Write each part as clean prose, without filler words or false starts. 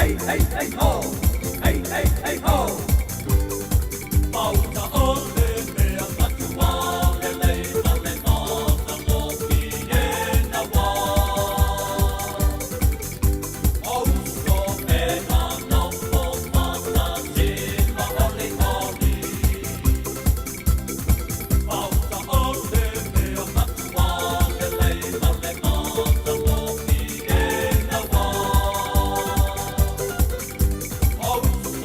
Oh, so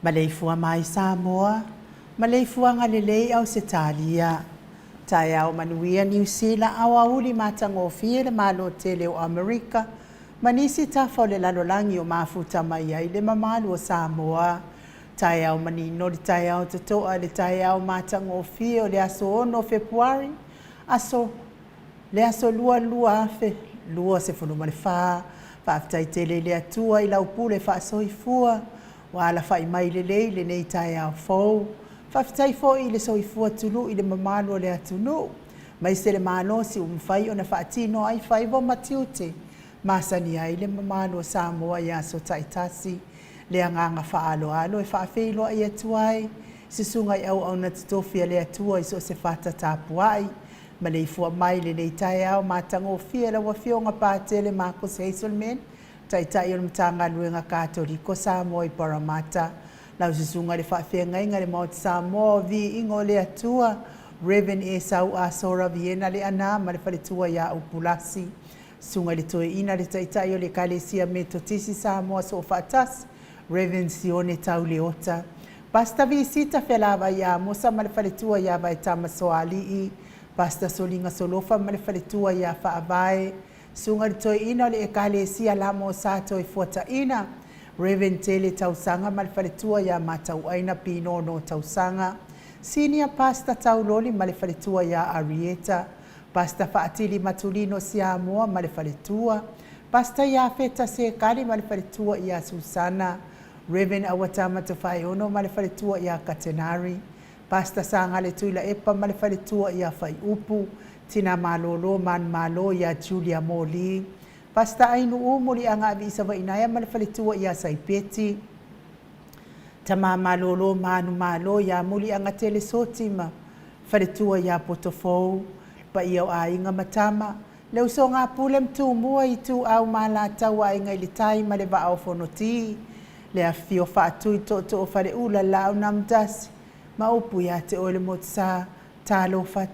Maleifua mai Samoa, Maleifua ngalelei au Setalia. Tai au manuia New Zealand au auli matangofie le malo tele o Amerika. Manisi tafa o le lalolangi o mafuta mai ai le mamalu o Samoa. Tai au manino le tai au totoa le tai au matangofie o le aso ono Februari. Le aso lua afe, lua se funu malefaa. Whaaftai tele le atua i lau pule wha soifua. Wala fai mai le nei tai au fau. Whaftai fo i le soifua tunu i le mamalo le atunu. Mai se le malo si umwhai o na whaatino ai whai vo matiute. Masani ai le mamalo Samoa ia so taitasi. Le anganga whaalo alo e whaafeilo ai atuai. Se sunga i au na tutofia le atua i so se whata tapuai. Maleifua mai le nei tai au matango fia la wafionga pātele Marcus Hazelman. Tai o le matanga luenga Katoliko Samoa i Paramata. Lau sisunga le whaafenga inga le Mount Samoa vi ingo le atua. Reverend e sau a sora viena le ana ma le whaletua ia upulasi. Sunga le toe ina le tai o le kalesia me totisi Samoa so whaatas. Reverend Sione tau le ota. Pasta visita whelava ia mosa ma le whaletua ia vai tamasoa alii. Pasta solinga solofa ma le whaletua ia whaavae. Sunga le toi ina le ekalesia la mo sato i fuata ina. Reverend Tele tausanga malifaletua ya matau aina pino no tausanga. Senior Pastor tauloli malifaletua ya Arieta. Pastor Faatili Matulino Samoa malifaletua. Pastor ya Feta Sekali malifaletua ya Susana. Reverend Awatama Tafayono malifaletua ya Katenari. Pastor Sanga le tuila epa malifaletua ya Fai Upu. Tina malolo man malo ya Julia Moli. Pasta ainu umuli anga visa wa inaya malifaletua ya Saipeti. Tama malolo manu malo ya muli anga telesotima. Faletua ya Potofou. Pa iau a inga matama. Leu so ngā pulem tu mua i tu au malata wa inga ilitai maleva au fonoti. Lea fio faatui to o fale ula lau namdasi. Ma upu ya te ole motsa. Talo fa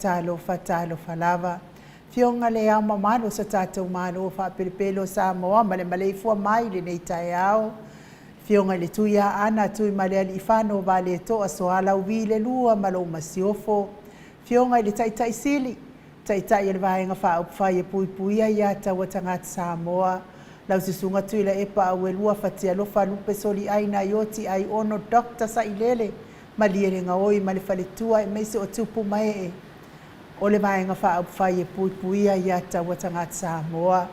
lava. Fionga le au mamalo sa tātou malo fa pelipelo Samoa ma le Maleifua mai le nei tai au. Fionga le tuia ana tui male ali ifano vale to asoala uvi le lua malo masiofo. Fionga le tai sili. Tai le vaenga fa upfai e puipuia ia taua tangata Samoa. Lau sisunga tui la epa au e lua fatia lofa lupe soli aina ioti ai ono dokta sa ilele. Maliere nga oi ma le whaletua e meise o tupu mai e. O le vaenga wha upwhai e puipuia i ata watangata Samoa.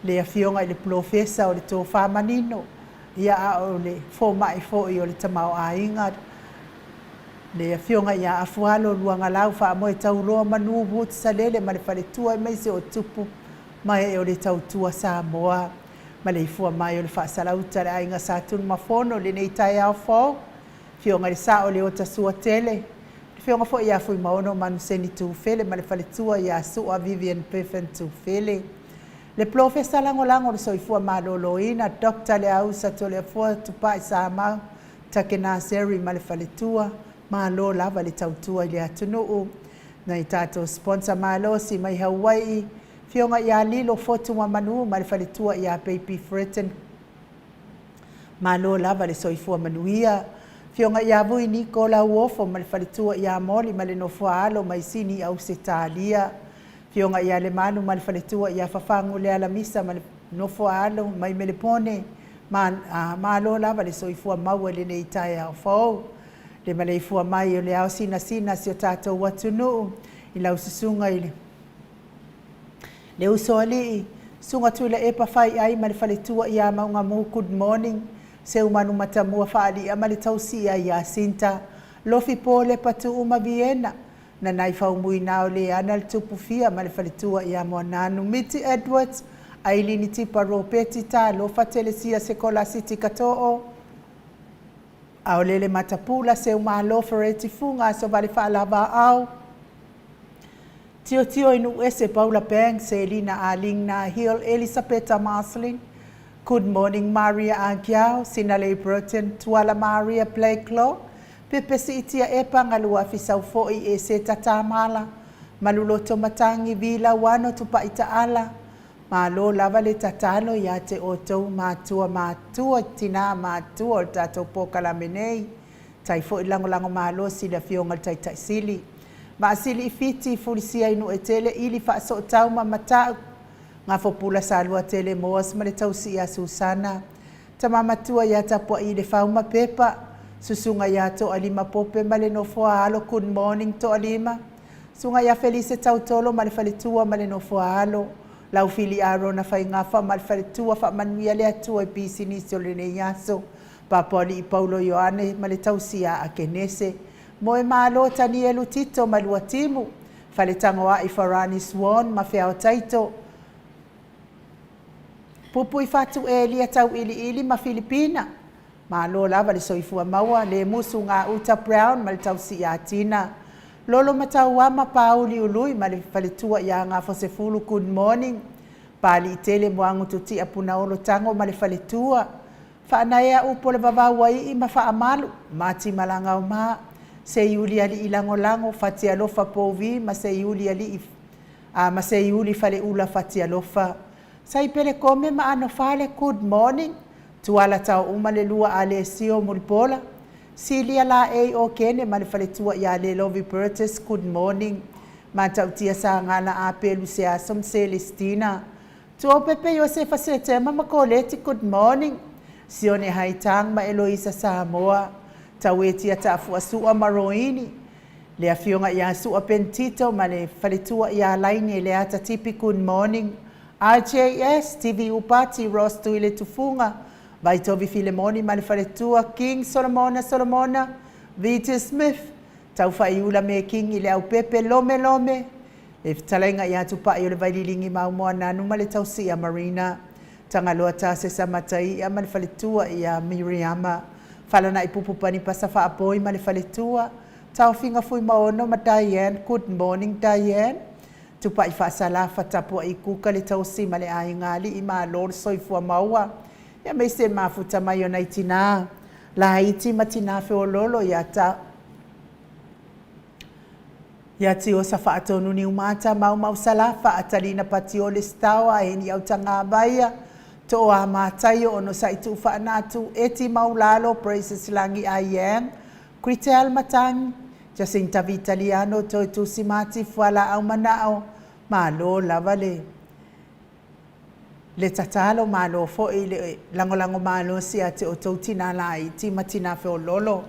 Le awhionga i le profesa o le tō whamanino. Ia a o le fō mai fō i o le tamau a inga. Le awhionga i a afualo luanga lau wha moe tau roa manu wot sa lele ma le whaletua e meise o tupu mai e o le tautua Samoa. Maleifua mai o le wha salauta le ainga sa tunu mafono le nei tai au fō. Fionga le sao le ota sua tele. Fionga fo ia fui maono manu seni tu fele ma le whaletua ia sua Vivian Peffen tu fele. Le profesa lango le soifua malolo ina dokta le ausa to le fua tupai sa mau take na seri ma le whaletua ma lo lava le tautua le atunuu. Na i tato sponsor malo si mai Hawaii. Fionga ia lilo fotu wa manu ma le whaletua ia Baby Fretten. Malo lava le soifua manuia. Fionga ia vui ni ko la uofo ma le faletua ia moli ma le nofua alo mai sini au se talia. Fionga ia le manu ma le faletua ia fafangu le alamisa ma le nofua alo mai melepone. Malo lava le soifua maua le ne itai au fau. Le Maleifua mai o le au sina si o tātou watunu. I lau susunga i le usoali. Sunga tuila e pawhai ai ma le faletua ia maunga mu good morning. Se umanu matamua whaali a male tausi a ia sinta. Lofi pole patu uma Vienna. Na nai whaumui nao le ana le tupufia ma le faletua ia moa nanu. Miti Edwards, Ailini tipa ropeti ta lo fatelesia sekola siti katoo. Au lele matapula se umalo fereti funga so vale whaalava au. Tio inu ese Paula Peng, Selina Aling na Hill, Elisabetta Marcelin. Good morning Maria Agiao, Sinale Burton, Tuala Maria Blacklow. Pepe si itia epa ngalua fisau foi e se tatamala. Maluloto matangi vila wano tupa itaala. Malo lava le tatalo ya te otou matua tina matua o tatou pokala menei. Tai fo lango malo sila fionga tai sili. Maasili ifiti fulisia inu etele ili faaso tau mamatau. Nga fopula salua tele moas ma le tausi a Susana. Tamamatua ya tapua i le fauma pepa. Susunga ya to alima pope ma le nofua alo good morning to alima. Sunga ya Felice tautolo ma le faletua ma le nofua alo. Lau fili aro na fai ngafa ma le faletua fa manuia le atua e pisi nisi o le ne yaso. Papoli i Paulo Ioane ma le tausi a Kenese. Moe malo tani elu tito ma lua timu. Fale tangoa i Farani Swan ma fea o taito. Pupu i fatu e lia tau ili ma Filipina. Malo lava le soifua maua le musu ngā Uta Brown ma le tausi a Tina. Lolo matau ama pauli ului ma le faletua ia ngā fosefulu good morning. Pali i tele moangu tuti a puna olo tango ma le faletua. Whaanaya upo le vavawai i ma whaamalu. Mati malanga o maa. Se iuli ali ilango lango fati alofa povi ma se iuli ali ma se iuli fale ula fati alofa. Sai pele kome ma ano fale good morning. Tuala tau uma le lua ale sio mulpola. Silia la e o kene ma le fale tua ia le Lovi Burtis good morning. Ma tau tia sa ngana a pelu se asom Celestina. Tua pepe Josefa se tema ma koleti good morning. Sione haitang ma Eloisa Samoa. Tau e tia tafua sua maroini. Le afionga ia sua pentito ma le faletua ia laini le ata tipi good morning. RJS, TV Upati, Ross Tuile Tufunga, Vaitovi Filemoni, Malifaletua, King Solomona, Vita Smith, Taufaiula me King ile au pepe lome. If talenga ia tupa i le vailingi maumoa nanu male tausi a Marina. Tangaloa tase sa matai a Malifaletua ia Miriama. Falana i pupupani pasafa apoi Malifaletua. Taufinga fui maono ma Diane, good morning Diane. Tupa i whaasala whatapua i kuka le tausi ma le aingali i maa lor soifua maua. Ia mei se mafuta mai o nei tina. La haiti ma tina feo lolo ia ta. Ia ti o sa whaatonu ni umata mau sala whaatalina pati o le stawa e ni au tanga abaia. To o a mātai o no sa i tu whaanatu e ti maulalo praises langi a iang. Kritel matang. Jacinta Vitaliano to tu simati fuala au manao. Malo lava le tatalo malo fo i le lango malo si ate o tautina la i ti matina feo lolo.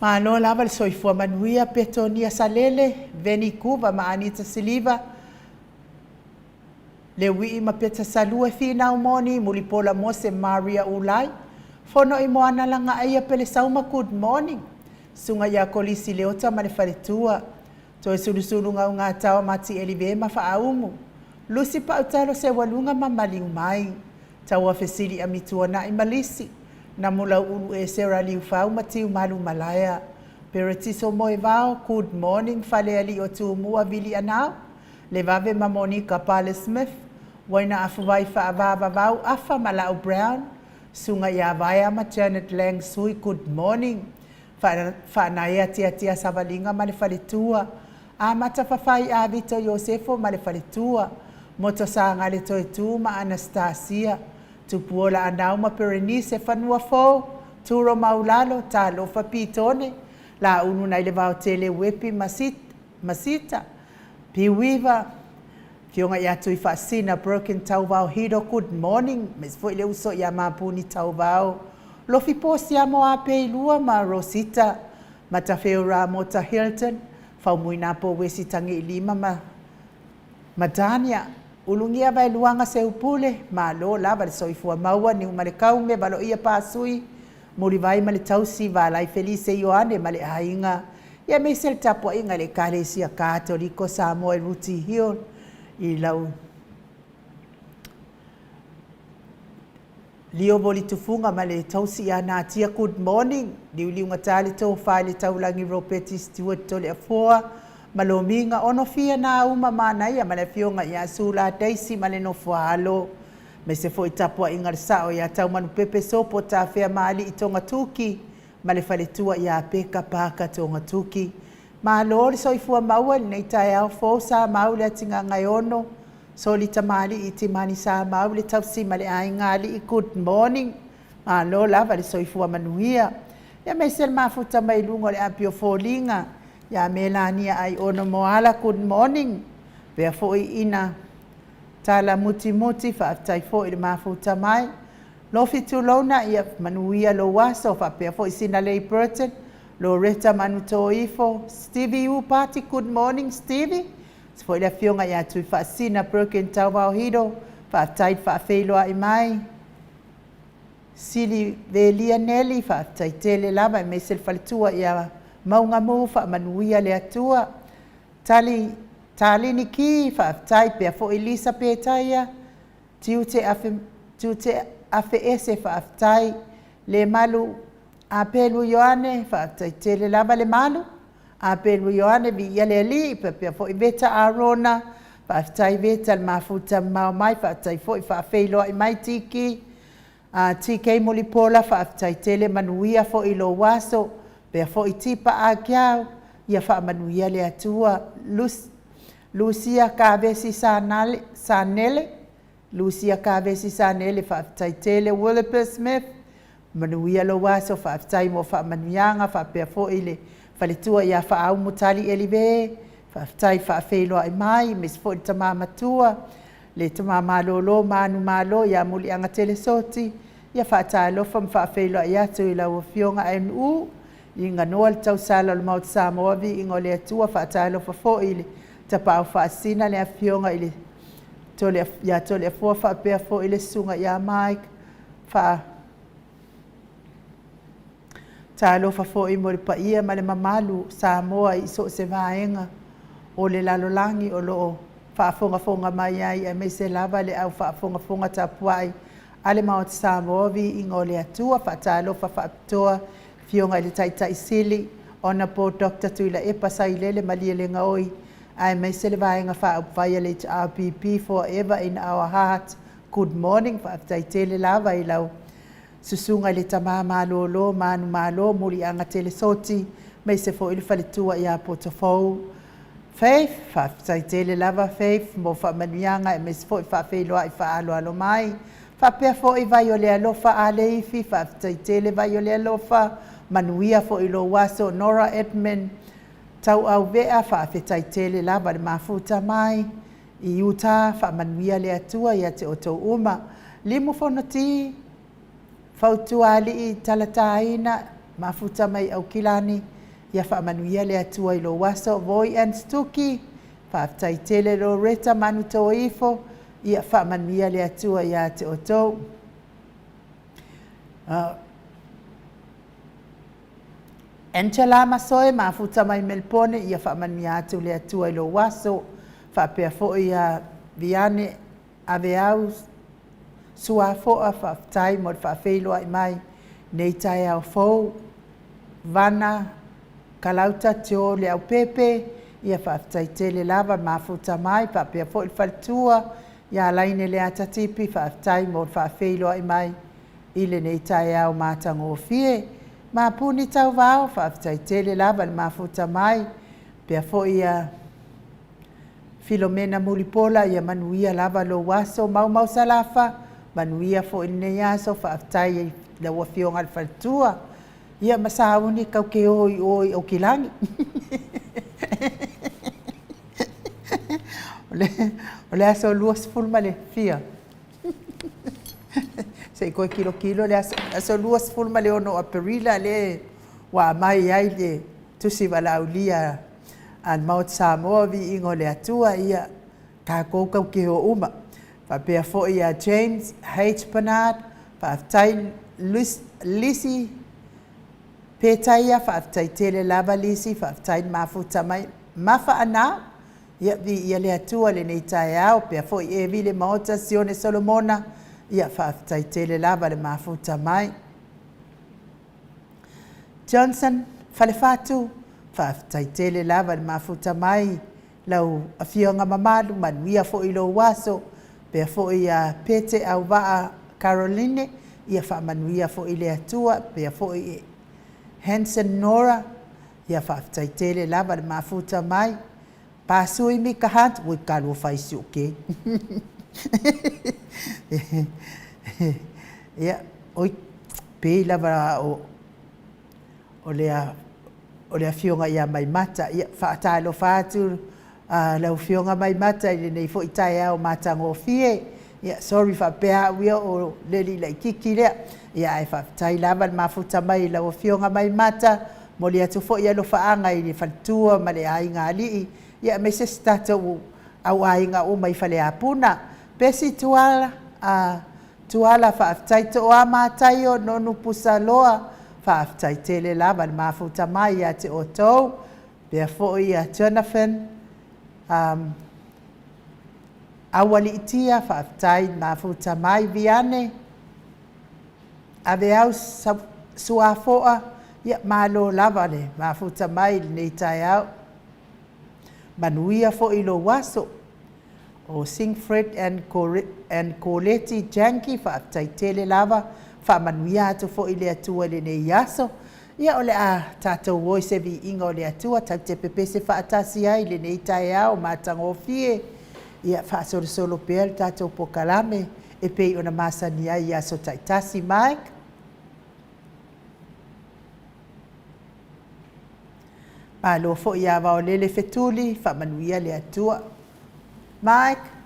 Malo lava le soifua manuia Petonia Salele, Veni Kuva ma Anita Siliva. Le wii ma peta salue fina umoni mulipola mose Maria Ulai. Fono i moana langa aia pele sauma good morning. Sunga ya kolisi leota ma le faletua. To e sulusulu ngā tawa mati elive ma whaaumu. Lusi pa utalo se walunga ma maliu mai. Tawa fesili amitua na i malisi. Na mula ulu e sera liu whau matiu malu malaya. Peretiso moe vao, good morning, fale ali o tu mua vili anau. Le vave ma Monica Pale Smith. Waina afuwai whaavava vau afa Malau Brown. Sunga ya vaya ma Janet Lang sui, good morning. Whanaya tia savalinga ma le faletua. A mata whawhai a Vito Iosefo ma le faletua. Moto sa ngale toi tu ma Anastasia. tupuola anau ma Perenise fanua fo turo maulalo talo fa pitone la unu na ile vao tele wepi masita piwiva fionga ya tui fasina broken tau vao hido good morning mes fo ile uso ya mapuni tau vao lo fi posi amo ape ilua ma Rosita matafeo Ramota Hilton fa muina po wesi tangi lima Madania ulungia vai luanga se upule ma lo lava le soifua maua ni umale kaume balo ia pasui muri vai male tausi va lai Felice Ioane male ainga ya mesel tapo inga le kalesia Katoliko Samoa Ruti Hill i lau Lio boli tufunga male tausi ya natia good morning liuliunga tali to file taulangi Ropeti Stewart tole afoa malominga ono fia na uma mana ia male fionga ya sula Daisy male no fualo me se foi tapua ingar sao ya tau manu pepe sopo ta fea mali itonga tuki male fale tua ya peka paka tonga tuki ma lor soifua maua nei tai au fo sa maule atinga ngayono soli tamali itimani sa maule tausi male aingali i good morning ma lo lava le soifua manuia ya mesel mafuta mai lungo le apio folinga ya Melania ai ono moala good morning vea foi ina tala muti fa tai foi le mafuta mai lo fitu lona ia manuia lo waso fa pe foi sina lei Burton Loretta manutoifo Stevie u party good morning Stevie foi la fionga ya tu fa sina broken tau hido fa tai fa felo ai mai Sili velia Nelly fa tai tele lava mesel faltua ya maunga mo fa manuia le atua tali ni ki fa tai pe fo Elisa pe taia tiute afe ese fa tai le malu apelu Yohane fa tai tele lava le malu apelu Yohane bi yale li pe fo beta Arona fa tai beta mafuta mai fa tai fo fa felo ai mai tiki TK Molipola fa tai tele manuia fo ilo waso pe fo itipa akiao ia fa manuia le atua Lucia Kavesi Sanele fa tai tele Williper Smith manuia lo waso fa tai mo fa manuanga fa pe fo ile fa le tua ia fa au mutali elive fa tai fa felo ai mai mes fo tamama tua le tamama lolo manu malo ya muli anga tele soti ia fa tai lo fa felo ia tu ila wo fionga NU inga noal tau sala le maut Samoa vi ingo le tua fa tai lo fa fo ile tapau fa sina le fionga ile tole fo fa pe fo ile sunga ya Mike fa talo fa fo mo le paia ma le mamalu Samoa i so se vaenga o le lalolangi o lo fa fonga mai ai e me se lava le au fa fonga tapuai ale maut Samoa vi ingo le atua fa talo fa toa fionga le tai sili ona po Dr. Tuila e pasai lele maliele ngaoi I may celebrate fa violate RPP forever in our heart. Good morning fa tai tele lava I lau susunga le tama malolo manu malo muri anga tele soti may se fo il falitua ia portofo Faith fa tai tele lava Faith mo fa manuanga e mes fo fa felo ai fa alo mai fa pe fo I violate alo fa ale fi fa tai tele violate alo fa manuia fo ilo waso Nora Edmund tau au vea fa tai tele lava le mafuta mai I uta fa manuia le atua ia te oto uma limu fonoti fautuali I talataina mafuta mai au kilani ia fa manuia le atua I lo waso Voi and Stuki fa tai tele Loretta manutoifo ia fa manuia le atua ia te oto Angela Masoe mafuta mai Melpone ia fa manuia atu le atua I lo waso fa pe fo ia viane aveau sua fo fa tai mo fa felo ai mai nei tai au fo vana kalauta tio le au pepe ia fa tai tele lava mafuta mai fa pe fo il faltua ia laine le atatipi fa tai mo fa felo ai mai ile nei tai au matango fie ma puni tau vao fa tai tele lava mafuta mai pe fo ia Filomena Mulipola ia manuia lava lo waso mau salafa manuia fo nei aso faafetai le ua fioga le faletua ia masauni kauke oi o kilangi o le aso 2 ma le fia sei koe kilo le aso 2 ma le ono a perila le wa mai ai le tusi walaulia an maut Samoa vi ingo le atua ia ka koukou ke o uma. Whapea fo ia James H. Bernard, whaaftai Lisi Petaia, whaaftai Tele Lava Lisi, whaaftai Mafuta mai Mafa ana ia vi ia le atua le nei tae au, pea fo i evi le maota Sione Solomona, ia whaaftai Tele Lava le Mafuta mai. Johnson, Falefatu, whaaftai Tele Lava le Mafuta mai, lau a fionga mamalu, manuia fo i lo waso, pea fo i a pete au waa Caroline, ia wha manuia fo i le atua, pea fo i Hansen Nora, ia whaaftai Tele Lava le Mafuta mai, pasui mi kahat, ui kalu whaisi oke. Ia, oi, pei lava o lea fionga ia mai mata, ia whaatalo whaatu, lau fionga mai mata, i nei fo i tae au matango fie, ia sorry whapea uia o leli lai kiki lea, ia ai whaatai lava le mafuta mai, lau fionga mai mata, mo le atu fo i alo whaanga i le whaltua ma le ainga alii, ia me se stata au ainga o mai whale apuna, pesi tuala whaatai to o amatai o nonu pusa loa, whaaftai Tele Lava le mafuta mai a te o tau, pea fo'i a Jonathan, awali itia whaaftai mafuta mai viane, ave au suafoa, ia malo lava le mafuta mai nei tai au, manuia fo'i lo waso, o Singfred and Colette Janky whaaftai Tele Lava, whaamanuia atu fo i le atua le nei aso. Ia o le a tātou woi se vi inga o le atua, tau te pepe se whaatasi ai le nei tae au, mātango fie. Ia whaasoro solo pea le tātou pokalame, e pei ona masani ai aso taitasi Mike. Malo fo i awa o lele fetuli, whaamanuia le atua. Mike.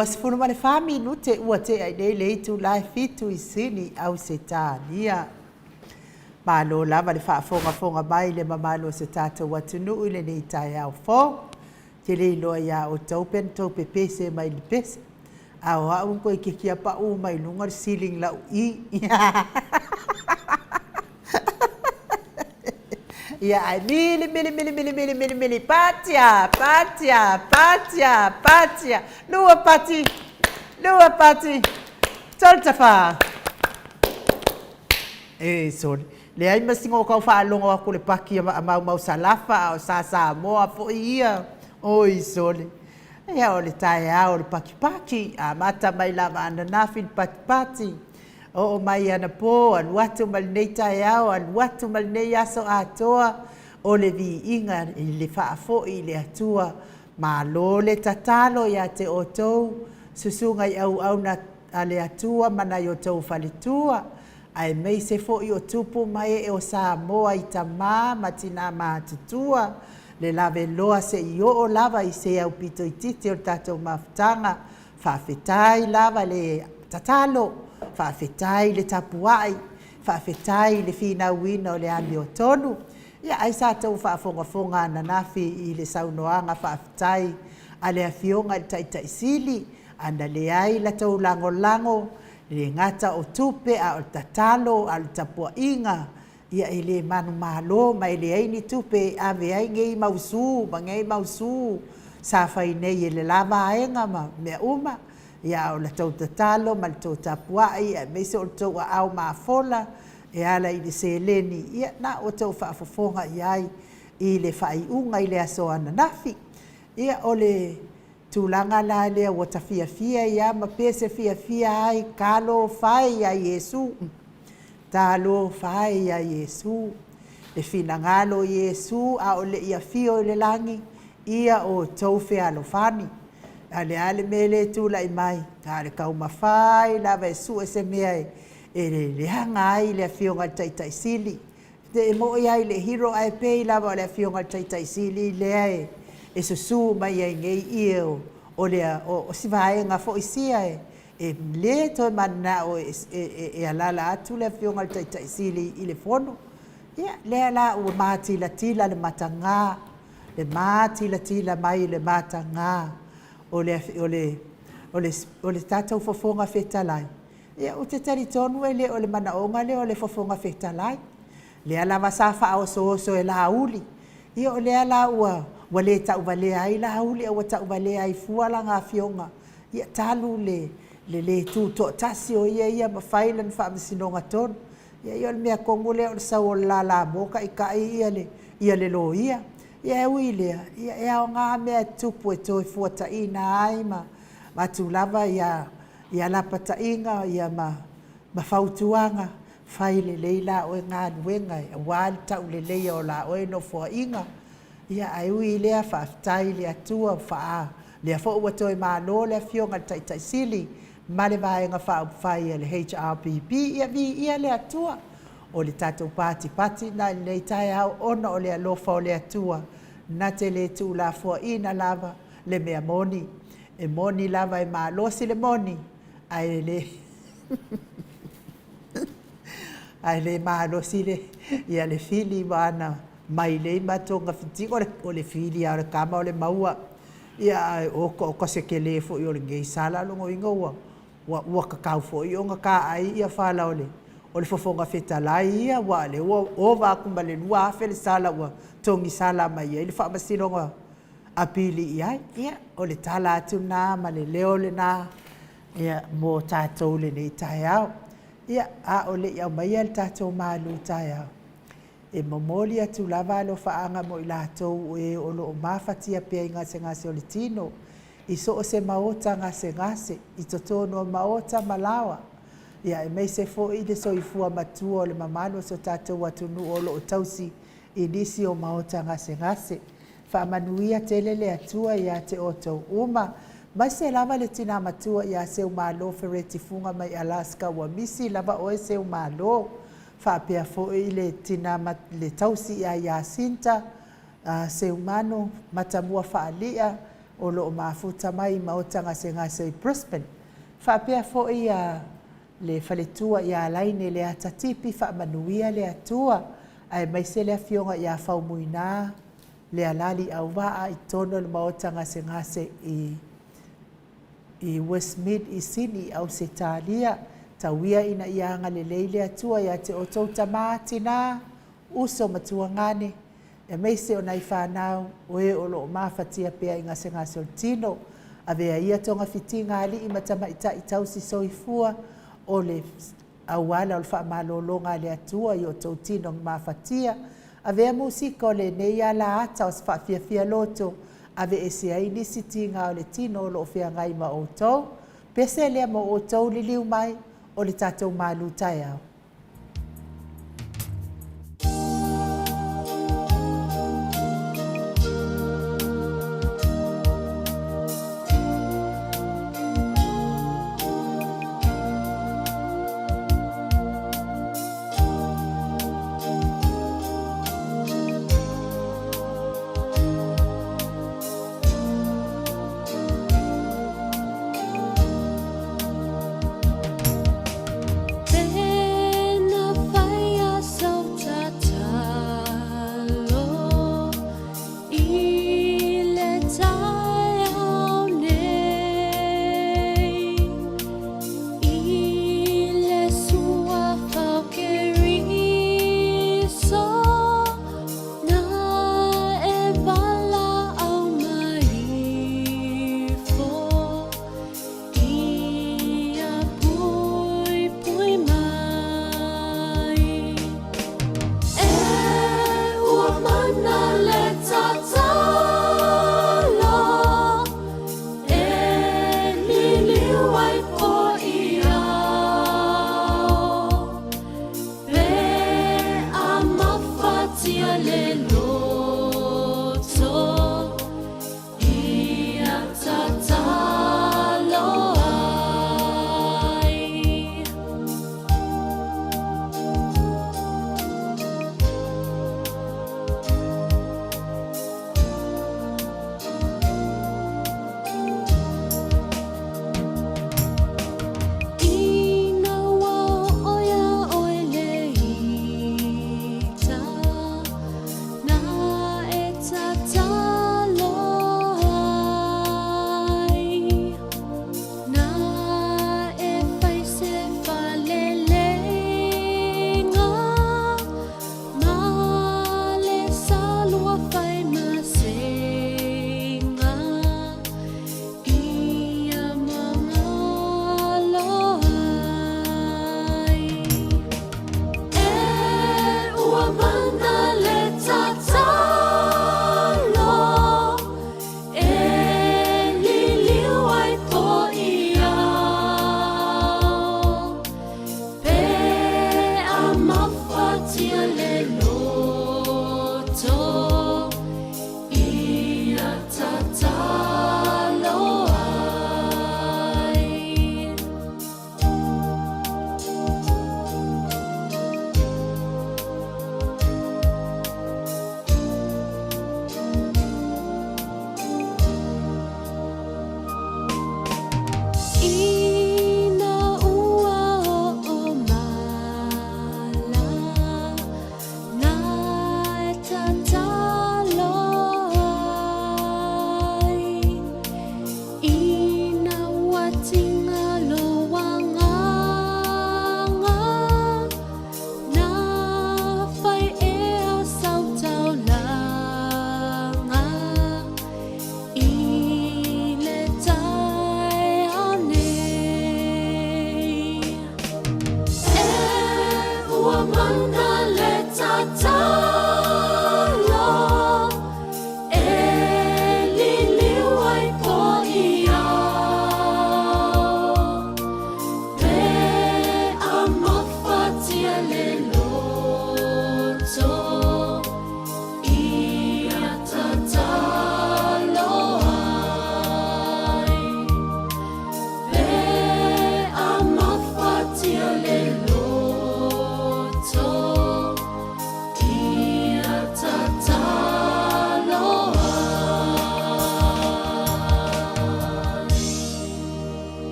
Wasifunu male fami nute uate ai nei le tu lai fitu isini au setania. Malo lava le fonga mai le mamalo se tata watunu ile nei tai au fo. Te le loa ya o taupen taupe pese mai le pese. Au au ko ikikia pa u mai lunga ceiling la i. Ya ai mili patia. Lua pati. Toltafa. Sorry. Le ai masingo kau fa longo aku le paki mau salafa o sa Samoa fo ia. Oi sorry. Ya o le tai o le paki a mata mai lava ana nafi pati. O mai ana po al watu mal nei tai al watu mal nei aso atoa o le vi inga le fa fo i le atua ma lo le tatalo ya te otou susunga au na ale atua mana yo tou falitua ai mei se fo i o tupu mai e o Samoa i tama matina matutua le lave loa se i o lava i se au pito i titi o tatou maftanga whawhetai lava le tatalo whawhetai le tapuai whawhetai le whina wina o le ami o tonu ia ai sa tau whaafonga na nafi i le saunoanga whawhetai a le awhionga i taitaisili ana le ai la tau lango le ngata o tupe a o tatalo a le tapua inga ia i le manu malo mai le aini tupe a me ai ngei mausu sa whai nei e le lava aenga ma mea uma ia o la tau tatalo ma le tau tapua i a meise o le tau a au maafola e ala i le seleni ia na o tau whaafofonga iai i le whaiunga i le aso ananafi ia o le tūlanga la lea o ta fia ia ma pese fia ai kalo fai a Yesu talo fai a Yesu le finangalo Yesu a o le ia fio le langi ia o tau fea lo fani ale mele tula i mai ale kau mafai la ve su ese mea e le hanga ai le fio ngal taitaisili te mo ia le hero ai pe la le fio ngal taitaisili le e su mai ai ngei io o le o si vai nga fo isia e le to mana o e ala atu le fio ngal taitaisili i le fono ia le ala o mati la tila le matanga le mati la tila mai le matanga o le tatou fofonga fetalai Ia o te tari tonu e le o le manaonga le o le fofonga whetalai. Lea lava sa wha oso e la uli. Ia o lea la ua wale tau wale ai la uli a tau wale ai fuala ngā fionga. Ia talu le tu to tasi o ia mawhaila ni wha masinonga tonu. Ia o le mea kongo lea o le sau o la moka i kai ia le lo ia. Ia ui lea, ia o ngā mea tupu e toi fuata ina ai ma tu lava ia lapata inga ia ma fautuanga faile leila o ngā nuenga a wāli tau le leia o la oe no fua inga ia ai ui lea whaaftai lea tua whaa lea fo ua toi mālo lea fionga tai sili ma le vaenga whaai le HRPP ia lea tua o le tātou pati na le tai au ona o lea lofa o lea tua na te le tu la fua ina lava le mea moni e moni lava e mālosi le moni ai le mālosi le ia le fili wana mai le matonga fiti o le fili a le kama o le maua ia o se ke le fo i o le ngei sala longo inga ua kakau fo i onga ka ai ia whala o le fofonga whetalai ia wa le o wakuma le lua afe le sala ua tongi sala mai ia le whaamasilonga apili ia o le tala atu nā ma le leo le nā ia mō tātou le nei tai au. Ia a o le iau mai le tātou mālu tai au. E momoli atu lava alo whaanga mo i lātou e o lo o mawhatia pia i ngase o le tino. I so o se maota ngase, i totono o maota malawa. Ia e mei se fo i le so i fua matua o le mamano so tātou atunu o lo o tausi i nisi o maota ngase. Whaamanuia tele le atua ia te oto uma. Mai se lava le tina matua ia se umalo fereti funga mai Alaska wa misi lava oe se umalo. Whaapea fo i le tina le tausi ia sinta se umano matamua whaalia o lo o mafuta mai maota ngase i Brisbane. Whaapea fo i le whaletua ia laine le atatipi whaamanuia le atua. Ai mai se le fionga ia whaumuina le alali au waa i tono le maota ngase i Westmead i Sydney au se talia tauia ina ianga le leile atua ia te o tau tamatina uso matua ngane e meise o nai whanau oe o lo mawhatia pia i ngase o tino a vea ia tonga fitinga ali i matama i tausi soifua o le awala o le whaamalolonga le atua i o tau tino mawhatia a vea musika o le neia la ata o se whaafia loto ave ese ai nisi tinga o le tino lo fia ngai ma o tau. Pese lea mo o tau li liu mai o le tātou malu tai au.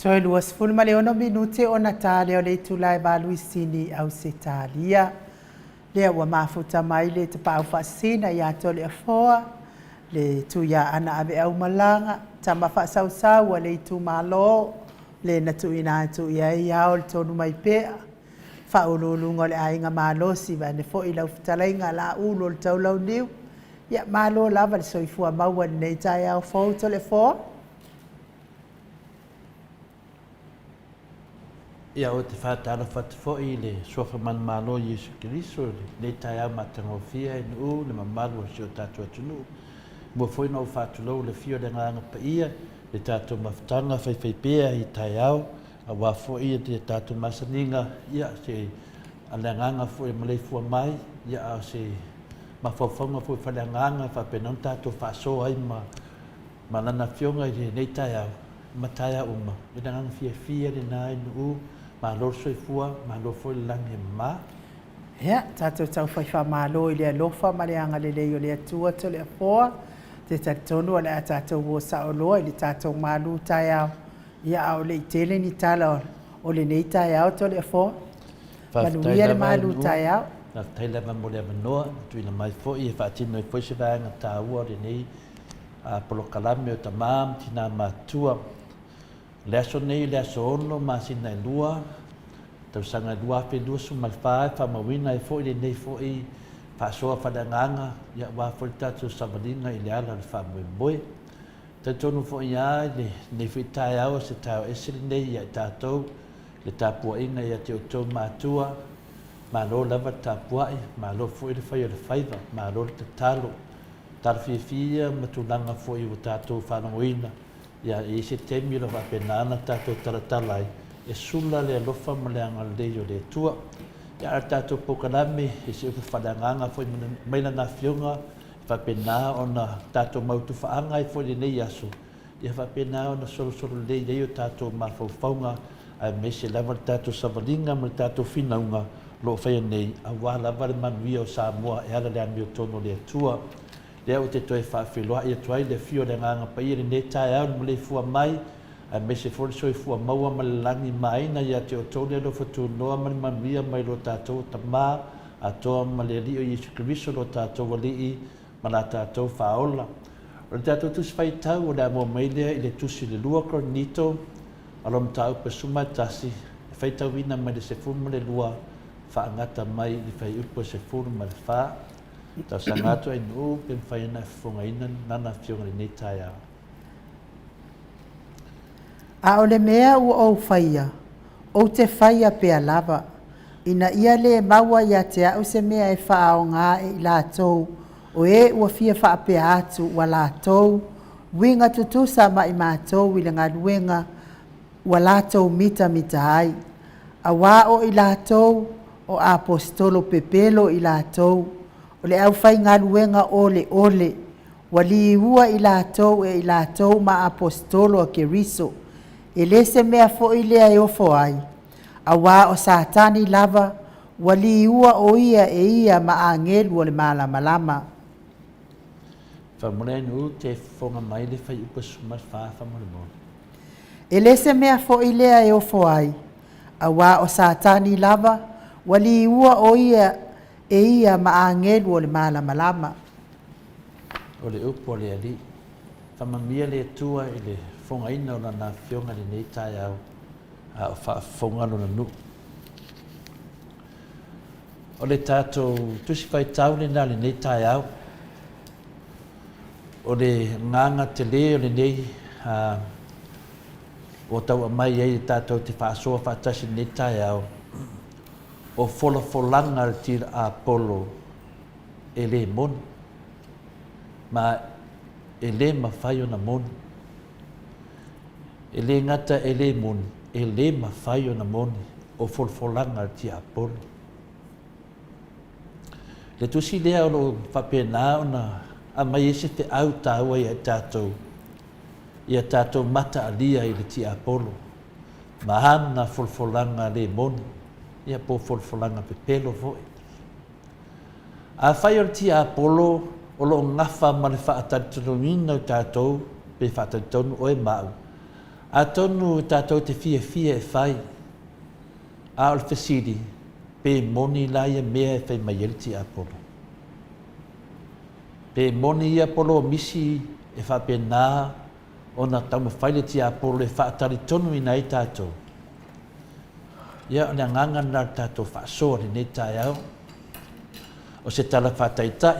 Toi luas fulu ma le ono minute o Natale o le tulai baluisini au se talia. Lea ua mafuta mai le te pau whaasina i ato le afoa. Le tu ia ana ave au malanga. Tama whaasau le tu malo. Le na tu ina tu ia i au le tonu mai pea. Whaululungo le ainga malosi va ne fo i lau fitalainga la ulo le tau lau niu. Ia malo lava le soifua maua nei tai au fo to le foa. Ia o te whātara whatafoi le sofa man malo Yesu Kiriso le tai au matangofia e nu le mamalu o sio tātua tunu. Mua foi no whātulau le fio le nganga pa ia le tātua mawhtanga whaiwhaipea i tai au a wafoi te tātua masaninga ia se ale nganga foi Maleifua mai ia a se mawhawhonga foi whale nganga whapenau tātua whaaso ai ma lana fionga i nei tai au ma tai au uma le nganga fia le nai nu ma lo soifua ma lo foi langi ma Ia, tātou tau whaiwha mālo i lea lofa ma le anga le leo lea tua to lea poa. Te tatonu o lea tātou wo sa o loa i le tātou mālu tai au. Ia au le i tele ni tala o le nei tai au to lea poa. Manuia le mālu tai au. Na taila ma mo lea manoa, tuina mai fo i e whaatino i poise vanga tā ua le nei a polokalame o tamam tina mātua. Lea so nei, lea so ono, ma sina e lua. Tau sanga lua pe lua su malwhae, whamawina e fo i le nei fo i whaasoa whadanganga, ia wā fo i tātou savalinga i le ala le whamoe. Tau tonu fo i a, nei fo i tai au se tau esiri nei ia i tātou, le tāpua inga ia te o tau mātua, ma lo lava tāpua i, ma lo fo i le whai o le whaiva, ma lo le tatalo. Tarwhiawhia, matulanga fo i o tātou whanongoina, ia e se temi lo wa penana tātou taratalai e sula le alofa ma le anga leo le tua ia ar tātou pokalame e se uku whadanganga fo i maina na fionga wa pena o na tātou mautu whaanga e fo i nei aso ia wa pena o na solo le iei o tātou mawhauwhaunga a me se lava tātou savalinga ma tātou whinaunga lo whaia nei a wala vare manuia o Samoa e ala le ami o tono le tua lea o te toe whaawhiloa ia tuai le fio le nganga pa ia ne tae au Maleifua mai a me se fori soifua maua ma le langi maina ia te o tole lo fatu noa ma le manuia mai lo tātou tamā a toa ma le li o Yesu Kiriso lo tātou wali i ma la tātou whaola. O le tātou tusi whai tau o le amo meilea i le tusi le lua koronito alom tau pa suma tasi whai tau ina mai le se furu ma le lua whaangata mai i whai upo se furu ma le wha. Tau sangatu ai nuu pe whaina whunga ina nana fionga ni tai au. A o le mea ua o whaia, o te whaia pea lava. Ina ia le maua ia te au se mea e wha o ngā e i lātou, o e ua fia wha pea atu wa lātou, winga tutusa ma i mātou i le ngā luenga, wa lātou mita ai. A wā o i lātou, o apostolo pepelo i lātou, o le au whai ngā luenga ole, wali ua i lātou e i lātou ma apostolo a Keriso, e le se mea fo i lea e ofo ai. A wā o satani lava, wali ua o ia e ia ma angelu o le malama. Whamore nu te whonga mai le whai upa sumar wha whamore mo. E le se mea fo i lea e ofo ai. A wā o satani lava, wali ua o ia e ia ma angelu o le malama. O le upo le ali, whamamia le tua i le whonga ina o na fionga ni nei tai au a o whafonga no na nu. O le tātou tusi whai tau le nā le nei tai au, o le nganga te le o le nei o tau amai ei tātou te whaasoa whaatasi nei tai au, o folanga le tira a Apollo e le mon ma e le mawhai o na mon e le ngata e le mon e le mawhai o na mon o folanga le tira Apollo le tusi lea o lo whapena o na a mai ese te au tāua i a tātou mata alia i le tira Apollo ma hana folanga le mon ia po folanga pe pelo foi. A whai o tia Apollo o lo ngafa ma le whaatatonina o tātou pe whaataton o e mau. A tonu tātou te fia e whai. A o le whesiri. Pe moni la ia mea e whai mai ele ti Apollo. Pe moni ia Apollo misi e whape nā o na tau mawhaile ti Apollo e whaatari tonu ina i tātou. Ia o le anganga nā tātou whaasoa ni nei tai au. O se tala whaataitai.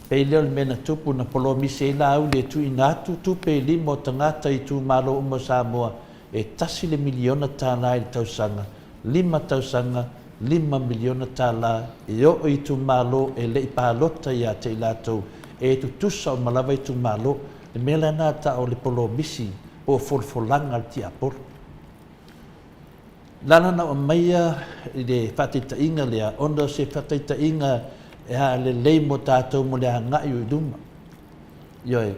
Pei leo le mena tupu na polo misi e la au le tu inatu tu pei limo tangata i tu malo umo Samoa e tasi le miliona tāla i tausanga. 5 tausanga, 5 miliona tāla e o i tu malo e le i pālota i a te ilatou e tu tusa o malawa i tu malo le mela nā ta o le polo misi o folfolanga al ti Apollo. Lana na o maia i le whatitainga lea, onda se whatitainga e ha le lei mo tātou mo le hanga i uduma. Ioi,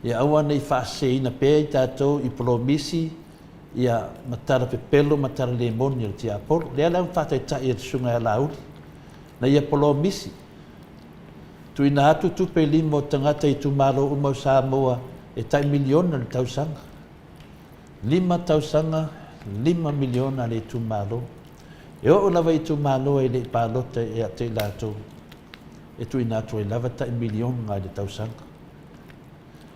ia aua nei whaase ina pēr i tātou i polo misi, ia matara pepelo, matara le moni al ti Apollo. Lea lau whataitai e sunga e lauri. Na ia polo misi. Tu ina atu tupe limo tangata i tu malo umau Samoa e tai miliona le tausanga. 5 tausanga, 5 miliona le tu malo. E o lava i tu malo e le pālota e a te latou. E tu ina atu e lava tai miliona le tausanga.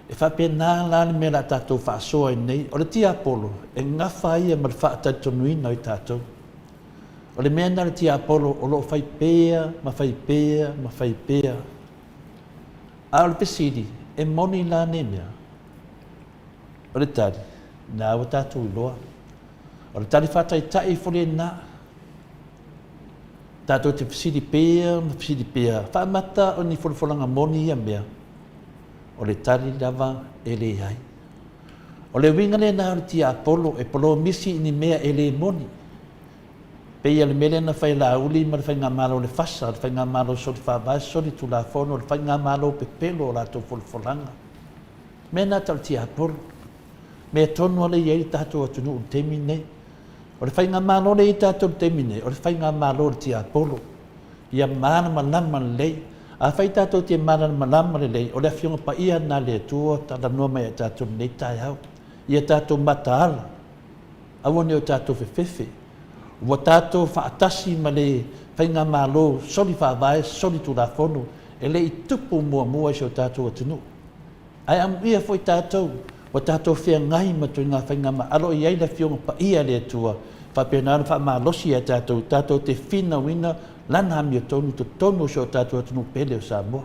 E whapena la le mea tātou whaasoa i nei. O le ti Apollo, e ngawha ia ma le whaatatonuina i tātou. O le mea na le ti Apollo, o lo whai pēa, ma whai pēa, ma whai pēa. A o le pesiri, e moni la ne mea. O le tari, nā o tātou i loa. O le tari whataitai fori e nā. Tātou te pesiri pēa, ma pesiri pēa. Whaamata o ni wholanga moni ia mea. O le tari lava e le ai. O le wingane na o ti Apollo e polo misi ni mea e le moni. Pei le mele na whai la uli ma le whai ngā malo le fasa, le whai ngā malo sori whawai, sori tu la fono, le whai ngā malo pepelo o la tō folfolanga. Mea nā tau ti Apollo. Mea tonu ale iei tātou atunu o temi nei. O le whai ngā malo le i tātou temi nei, o le whai ngā malo le ti Apollo. Ia mana malama lei. A whai tātou te mana malama le lei, o le whionga pa ia nā le tua, tāna noa mai a tātou nei tai au. Ia tātou mataala. Awa ne o tātou whewhewhe. Ua tātou whaatasi ma le whai ngā malo, sori whawai, sori tu la whono, e le i tupu mua i o tātou atunu. Ai amu ia fwoi tātou, o tātou whea ngai ma tui ngā whai ngā ma, alo i eile whionga pa ia le tua, whapena wha malosi a tātou, tātou te whina wina, lana hami o tonu, to tonu o tātou atunu pele o Samoa.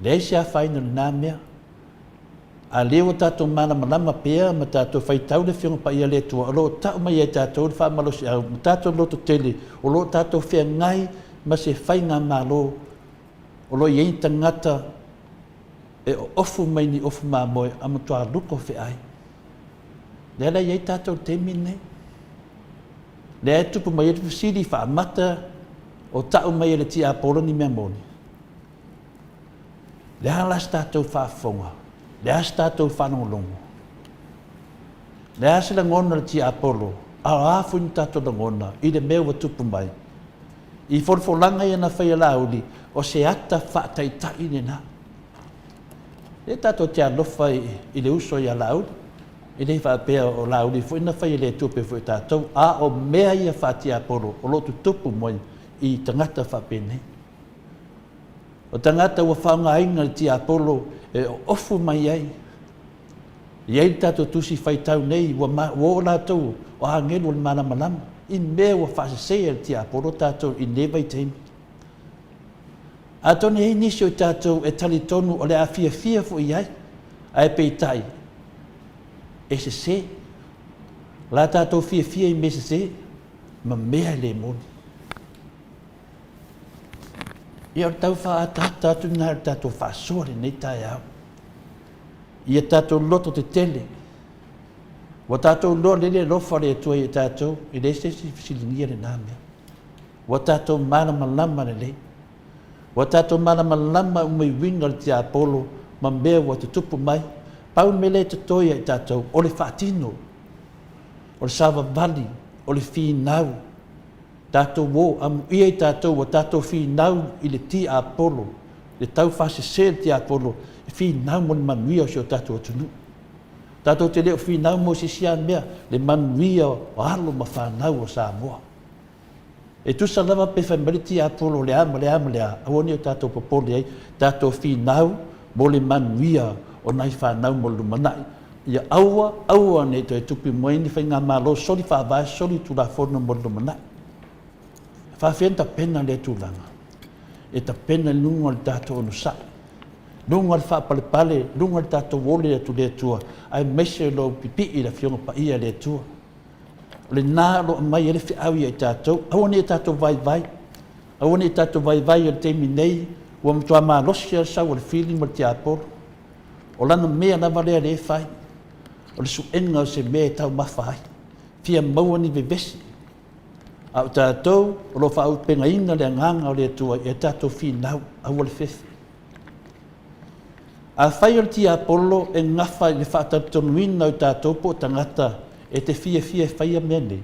Le se a whaina nā mea, a leo tātou mana malama pēa, ma tātou whai tau le whionga pa ia le tua, o lo tau mai e tātou, wha malosi au, ma tātou loto tele, o lo tātou whea ngai, ma se whai ngā malo, o lo iei tangata, e ofu mai ni ofu mā moe, ama tua luko whi ai. Lea iei tātou temi nei. Lea tupu mai e siri wha amata, o tau mai e le ti Apollo ni mea moni. Lea las tātou wha whonga. Lea tātou whanongolongo. Lea se la ngona le ti Apollo, a afu ni tātou la ngona, i le mea wa tupu mai. I forfolanga ia na whaia lauli, o se ata whaataitai ni nā. Le tātou te alofa i le uso i a lauli, i le whaapea o lauli, fo ina whaia le tupe fo i tātou, a o mea ia whaati Apollo, o lotu tupu moi i tangata whapene. O tangata ua whaunga inga le ti Apollo, e ofu mai ai. Iei tātou tusi whaitau nei, ua o lātou, o hangelu le mana malama. I mea ua whaasesea le ti Apollo tātou i newa i teimi. A tone hei nisi o tātou e tali tonu o le a fia fo i ai, a e peitai. E se se, la tātou fia i me se, ma mea le moni. Ia o tau wha tātou nā tātou whaasore nei tai au. Ia tātou loto te tele. Wa tātou loa lele lofa le tua i tātou, i le se silingia le nāmea. Wa tātou mana malama le le. Wa tātou mana malama umai winga le ti Apollo, ma mea wa te tupu mai, pau mele te toia i tātou, o le whaatino, o le sawa vali, o le whinau, tātou wō, amu ia i tātou, wa tātou whinau i le ti Apollo, le tau whase se le ti Apollo, e whinau mo le manuia o si o tātou atunu. Tātou te leo whinau mo sisia mea, le manuia o alo ma whanau o Samoa. E tu sa lava pe whamariti a polo le ama, awoni o tātou popoli ai, tātou whinau mo le manuia o nai whanau mo lumanai. Ia aua ne to e tupi moeni whainga malo, soli whaavai, soli tu la whono mo lumanai. Whawhian ta pena le tūlanga. E ta pena lunga le tātou onu sai. Lunga le whapalepale, lunga le tātou wole atu le tua. Ai mese lo pipi i la fionga pa ia le tua. Le nā lo mai ele whiawi ai tātou. Awani e tātou vai. Awani e tātou vai o te minei. Ua mtua maa losia sa o le feeling mo le te aporo. O lana mea na valea le whai. O le suenga o se mea tau mawhai. Fia maua ni vevesi. Au tātou, o lo whau penga inga le nganga o le tua e tātou whinau au le whewe. A whai o le tia apolo e ngawha i le whaatatonuina o tātou po tangata e te fia whai a mene.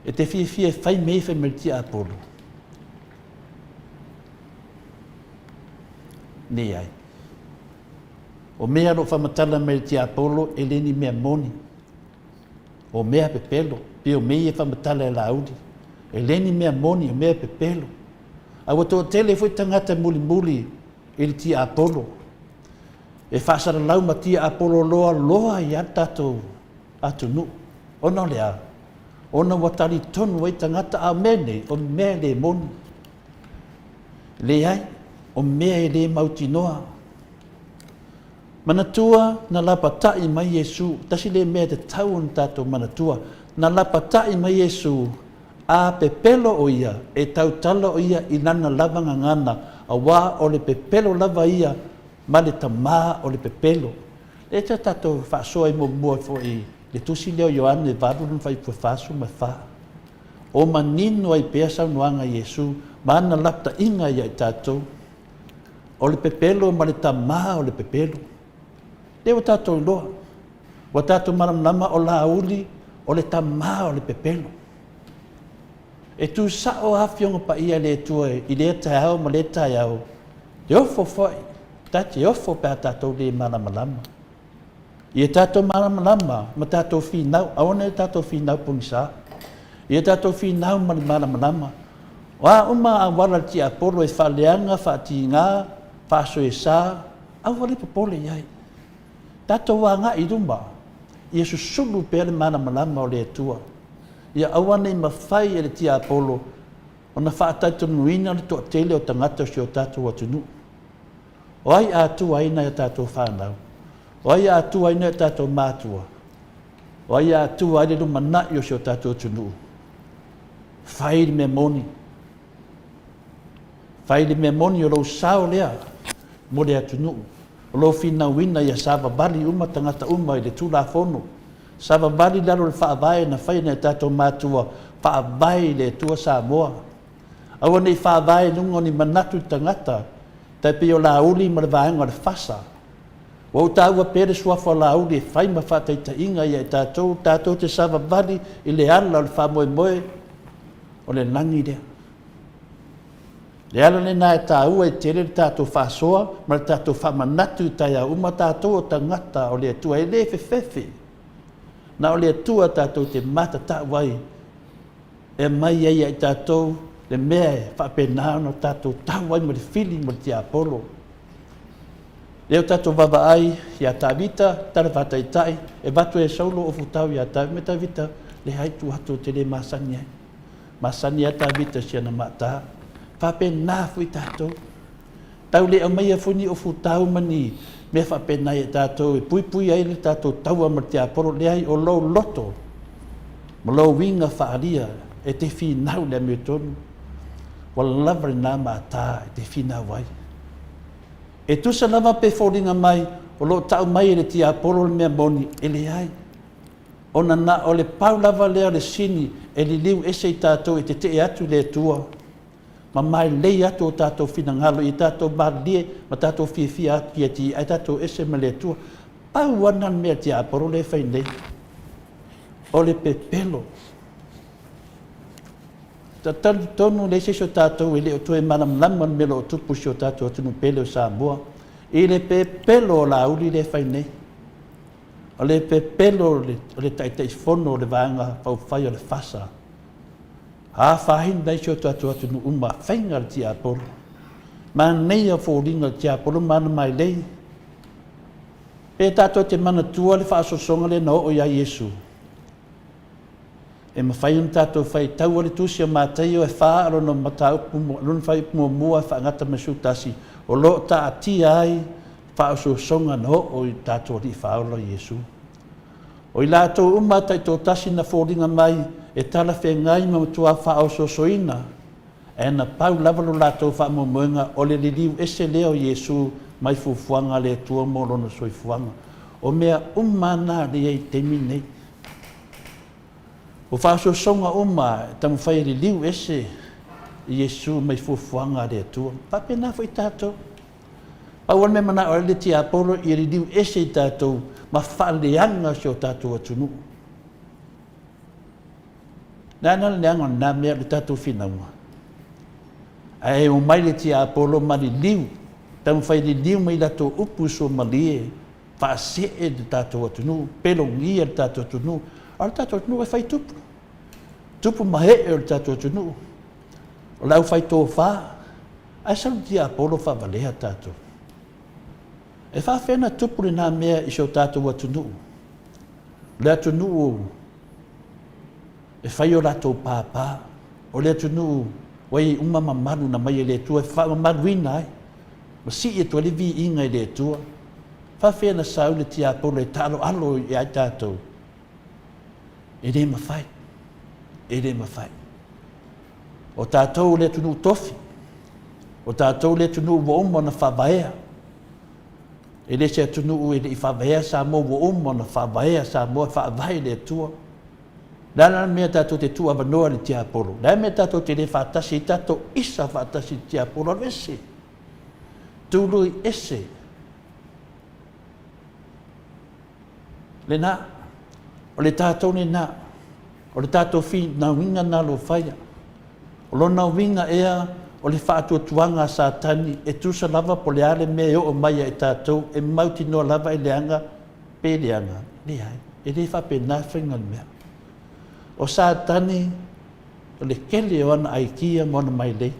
E te fia whai mewhe me le tia apolo. Ne ai. O mea ro whamatala me le tia apolo e leni mea moni. O mea pepelo, pe o mea whamatala e laudi. E leni mea moni, o mea pepelo. A wato tele foi tangata muli e le tia apolo. E whaasara lau ma tia apolo loa i atatou atunu. Ona lea. Ona watari tonu ai tangata a mene, o mea le moni. Le ai, o mea e le mautinoa. Manatua na lapatai mai Yesu, tasi le mea te tau on tātou manatua, na lapatai mai Yesu, a pepelo o ia, e tautala o ia i nana lavanga ngana, a wā o le pepelo lava ia, ma le tamā o le pepelo. E ta tātou whaasoa i mua fo i, le tusi leo Ioane e vārurun whai pua whaasu mai wha. O manino ai pea saunuanga Yesu, ma ana lapta inga ia i tātou, o le pepelo ma le tamā o le pepelo. Leo tātou loa. Wa tātou maramlama o la uli o le tamā o le pepelo. E tu sa o hawhionga pa ia le tua i le tāau ma le tāau. Te ofo foi. Tati ofo pēr tātou le maramalama. I e tātou maramalama ma tātou whinau. Aona e tātou whinau pungisa. I e tātou whinau ma le maramalama. Wa uma a wala ti apolo e whaleanga, whaati ngā, whaaso e sā. Au wale popole iai. Tātou wā ngā i rumba, i e susulu pēle mana malama o le atua. Ia awane i mawhai e le tia apolo, o na whaatautunuina le toa tele o tangata si o tātou atunu. O ai ātua aina e tātou whānau. O ai ātua aina e tātou mātua. O ai ātua aina e rumana i o si o tātou atunu. Whai me moni. Whai me moni o rau sao lea, mo le atunu. O lo fina wina ia sava bali uma tangata uma i le tula fono. Sava bali lalo le whaavai na whaina e tātou mātua whaavai le tua Samoa. Awa nei whaavai nungo ni manatu tangata, tai pe o la uli ma le vaenga le whasa. Wa utaua pere suafa la uli e whai ma whataita inga ia i tātou te sava bali i le ala o le whamoe moe o le langi lea. Le ala le nā e tāua e tere le tātou whaasoa, ma le tātou whamanatu tai a uma tātou o tangata o le atua e le whewhewhe. Na o le atua tātou te mata tāwai, e mai ai ai tātou le mea e whapenao no tātou tāwai ma le whili ma le tia apolo. Leo tātou wawa ai, ia tāwita, tara whataitai, e watu e saulo o futau ia tāwi, me tāwita le haitu hatu te le masani ai. Masani ai tāwita sia na mata. Whapena fui tātou. Tau le mai a funi o futau mani me whapena e tātou e pui ai le tātou taua ma te aporo le ai o lau loto. Ma lau winga whaaria e te whinau le me tonu. Wa lavare nā mātā e te whinau ai. E tusa lava pe whoringa mai o lo tau mai e le te aporo le mea moni e le ai. Ona na o le pau lava lea le sini e li liu ese i tātou e te atu le tua. Ma mai lei atu o tātou whinangalo i tātou malie, ma tātou whiawhia atu ti ai tātou ese me le tua. Pau anan mea te aporo le whainei. O le pepelo. Ta tonu le se so tātou e le o tue manam laman me lo o tupu si o tātou atunu pele o Samoa. I le pepelo o la uli le whainei. O le pepelo o le taitai fono o le vanga whauwhai o le whasa. Ha whahin dai sio tatu atu nu uma whainga le tia apolo. Ma nei a fōringa le tia apolo mana mai lei. Pe tato te mana tua le whaasosonga le no o ia Yesu. E ma whai un tato whai tau le tusi a mātai o e wha aro no mata upu lun whai upu mua wha ngata masu tasi. O lo ta atia ai whaasosonga no o i tato li whaolo Yesu. O i lātou umata i tō tasi na fōringa mai e tala whengai ma tua whaososoina. E na pau lavalo lātou whaamomuenga o le liliu ese leo Yesu mai fufuanga le tua morono soifuanga. O mea umana le ei temi nei. O whaososonga uma tamu whai liliu ese Yesu mai fufuanga le tua. Papena fo i tātou. Pau me mana o le tia apolo i liliu ese i tātou ma whaaleanga si o tātou atunu. Nana leanga na mea le tātou whinaunga. Ai o mai le tia apolo mari liu. Tamu whai li liu mai lato upu so malie. Whaase e le tātou atunu. Pelongia le tātou atunu. O le tātou atunu e whai tupu. Tupu mahe e le tātou atunu. O lau whai tō wha. Ai sa le tia apolo whawalea tātou. E whawhena tupu le nā mea i so tātou atunu. Le atunu e whai o lato pāpā. O le atunu wai uma mamaru na mai le tua. E whamamaru ina ai. Ma si e tua le vi inga i le tua. Whawhena sau le tia apolo e talo alo i ai tātou. E re mawhai. E re mawhai. O tātou le atunu tofi. O tātou le atunu wa umo na whawaea. E le se atunu e le i whawaea sa mo wa umo na whawaea sa mo whawai le tua. Nana mea tātou te tua wanoa le tia apolo. Nana mea tātou te le whātasi tātou isa whātasi tia apolo ese. Tūrui ese. Le nā. O le tātou ne nā. O le tātou whi na winga nā lo whaia. O lo na winga ea o le whātua tuanga sa tani e tusa lava po le ale mea o maia e tātou e mauti noa lava e leanga pe leanga. Le ai. E le whape nā whinga mea. O sa tani o le kele o ana aikia mona mai lei.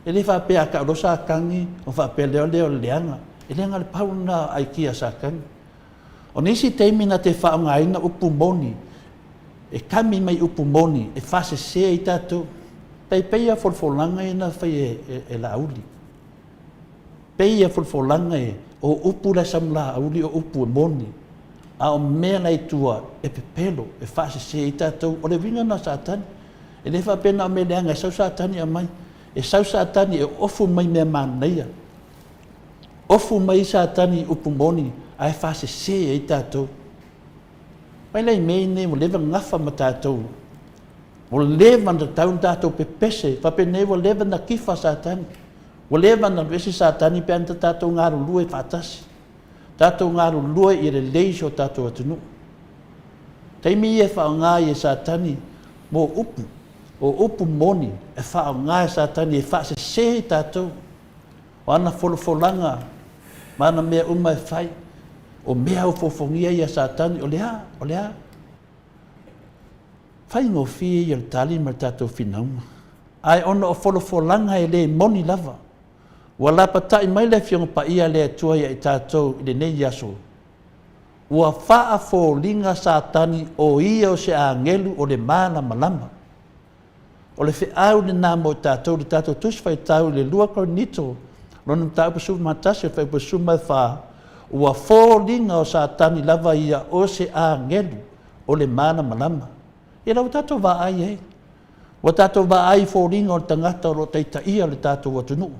E le whape a ka ro sa kangi o whape leo leo leanga. E leanga le pau na aikia sa kangi. O nisi teimina te whaonga ina upu moni. E kami mai upu moni. E whase sea i tātou. Pei peia folfolanga ina whai e la auli. Peia folfolanga e o upu la samla auli o upu moni. A o mea nei tua e pepelo e whase sea i tātou. O le winga na satani. E le whapena o me leanga e sau satani a mai. E sau satani e ofu mai mea māneia. Ofu mai satani upu moni. A e whase sea i tātou. Mai lei mei nei mo lewa ngafa ma tātou. Mo lewa na taun tātou pepese. Whapene mo lewa na kifa satani. Mo lewa na vesi satani pe anta tātou ngaru lue whatasi. Tātou ngaru lue i re leiso tātou atunu. Teimi e whao ngā i e satani mo upu. O upu moni e whao ngā e satani e whase se tātou. O ana wholofolanga. Mana mea uma e whai. O mea o fofongia i a satani. O lea, o lea. Whai ngō fie i al tali ma tātou whinaunga. Ai ona o wholofolanga e le moni lava. Ua lapatai mai le fionga pa ia le atua ia i tātou i le nei yaso. Ua wha fōlinga satani o ia o se angelu o le mana malama. O le whiau le nā mo tātou le tātou tuswhai tau le lua koronito. Ronam tau pasu matasi o whai pasu mai wha. Ua fōlinga o satani lava ia o se angelu o le mana malama. E rau tātou wa ai e. Ua tātou wa ai fōlinga o le tangata o lo teita ia le tātou atunu.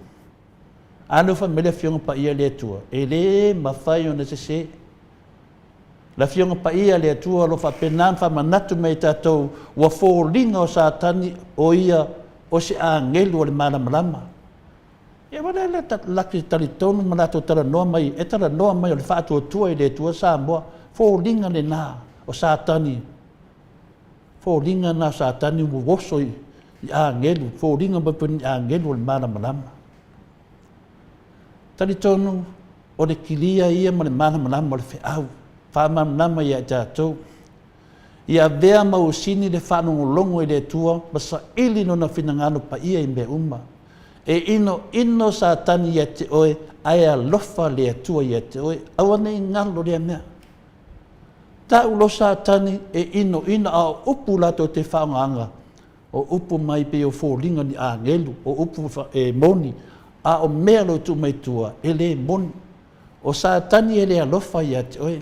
Anu fa mele fionga pa ia le tua. E le mawhai o na se. La fionga pa ia le tua lo fa penan fa manatu mei tātou. Ua fōlinga o satani o ia o se angelu o le mana malama. E wana le laki talitonu manato tala noa mai. E tala noa mai o le whaatua tua i le tua Samoa. Fōlinga le nā o satani. Fōlinga na satani ua woso i angelu. Fōlinga mapuni i angelu o le mana malama. Talitonu o le kilia ia ma le mana malama o le whiau. whamanama ia tātou. Ia vea mausini le whanongolongo i le tua, masa ili no na whinangano pa ia i me uma. E ino sa tani ia te oe, aia lofa le atua ia te oe, awane i ngalo lea mea. Ta ulo sa tani e ino a upu lato te whaonganga, o upu mai pe o fōlinga ni a ngelu, o upu e moni, a o mea lo tu mai tua, e le moni. O sa tani e le alofa ia te oe,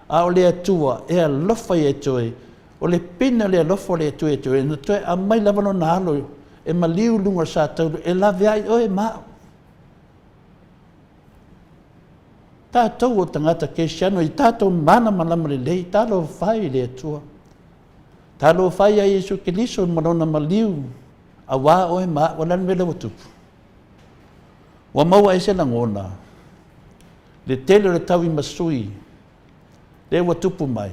a o le atua e alofa ia te oe, o le pina le alofa le atua ia te oe, na toe a mai lavano na halo, e maliu lunga sa tauru, e lave ai oe mao. Tātou o tangata kesiano, i tātou mana malama le lei, tālo whai le atua. Tālo whai a Yesu Keliso, marona maliu, a wā oe mao, walan mele o tupu. Wa maua e se langona, le tele le tau i masui, le wa tupu mai,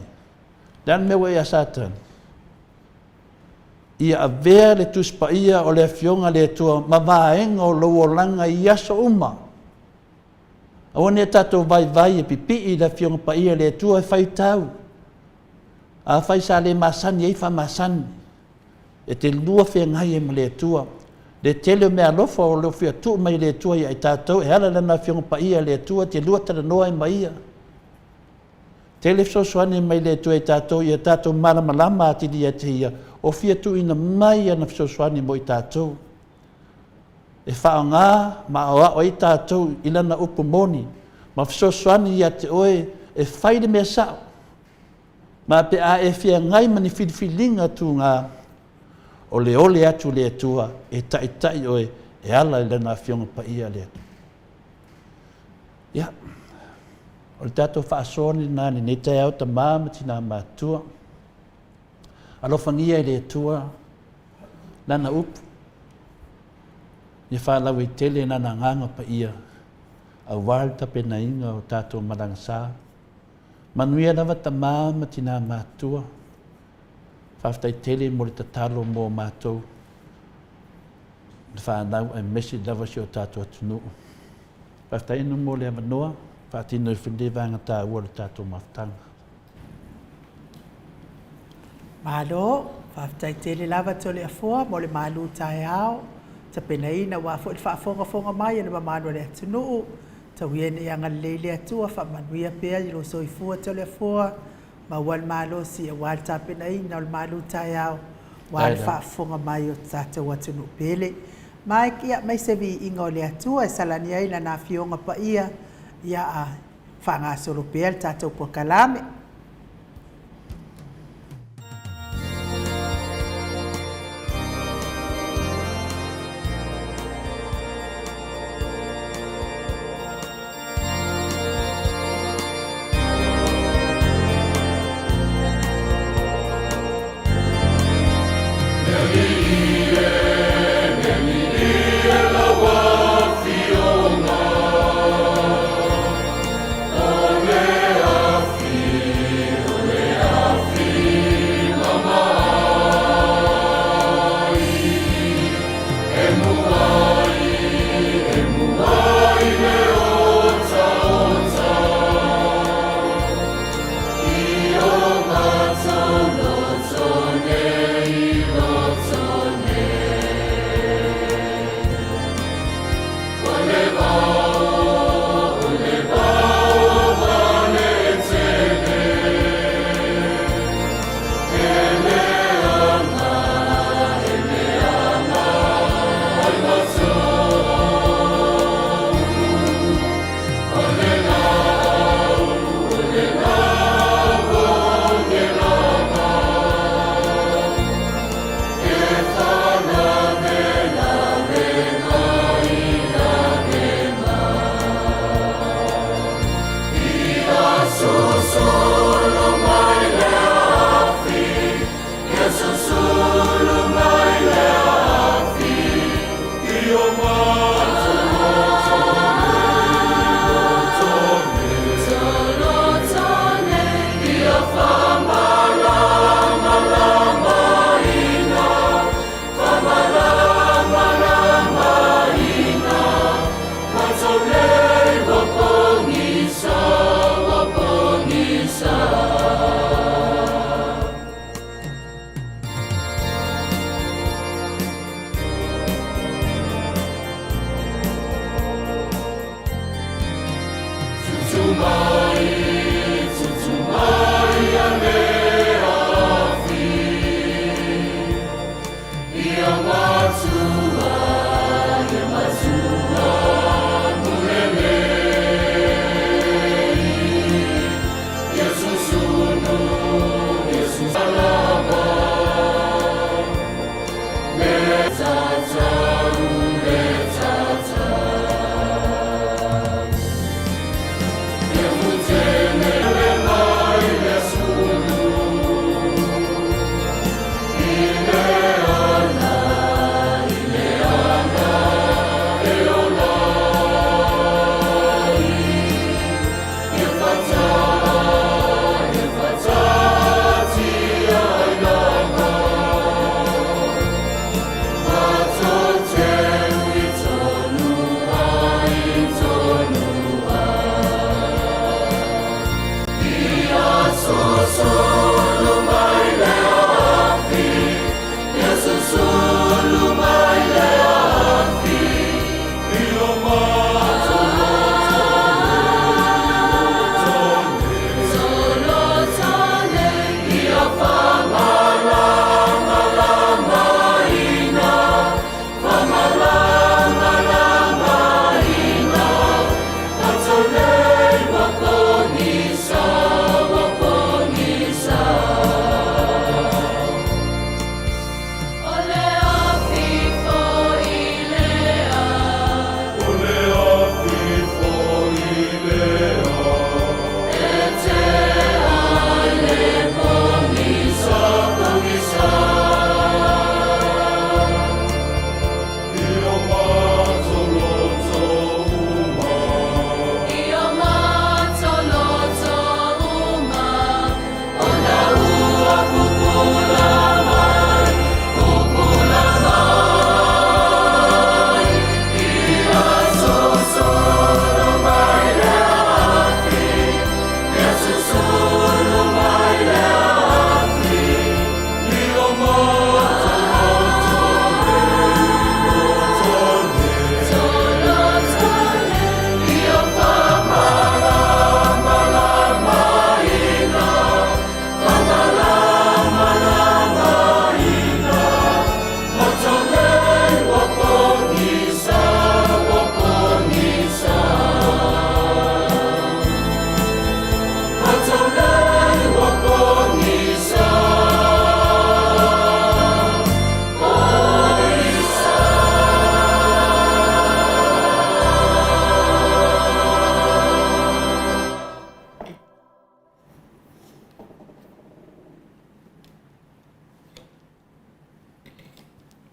dan mewa ia satan. Ia avea le tuspa ia o le afionga le tua, ma vaenga o lo langa i aso uma. Awane tato vai e pipi i le afionga pa ia le tua e fai tau. A fai sa le masani e fa masani. E te lua fea ngai e ma le tua. Le tele mea lofa o lo fea tu mai le tua ia i tato, e ala lana afionga pa ia le tua, te lua tara noa e ma ia. Tele sosoane mai le tua i tato, ia tato malama ati di ate ia, o fia tu ina mai ana sosoane mo i tato. E whaanga ma o i tato ilana upu moni, ma sosoane i ate oe e whaide mea sao. Ma pe a e fia ngai mani whiliwhilinga tu ngā, o le ole atu le tua, e tai oe, e ala ilana fionga pa ia le atu. Ya. O le tātou whaasoni nāni, nei tai au ta māmati nā mātua. Alofangia i le tua, nana upu. Ia whālau i tele nana nganga pa ia. A wālta pena inga o tātou marangasa. Manuia lava ta māmati nā mātua. Whaftai tele mo le tatalo mō mātou. Whānau ai mesi lava si o tātou atunu. Whaftai inu mō le amanoa. Whaatino i whindewanga tā ua le tātou maftanga. Malo, whaftai tele lava tole a fua, mo le malu tae ao, ta pena ina wa fo whaafonga mai ane mamano le atunu, ta wiene i anga leile atua, whaamanuia pea i lo so i fua tole a fua, ma wal malo si a wal ta pena ina o le malu tae ao, wal whaafonga mai o tātou atunu pele. Mai kia mai sevi inga o le atua, e salania ina na fionga pa ia, ia a whanga solo pea le tātou po kalame. Feel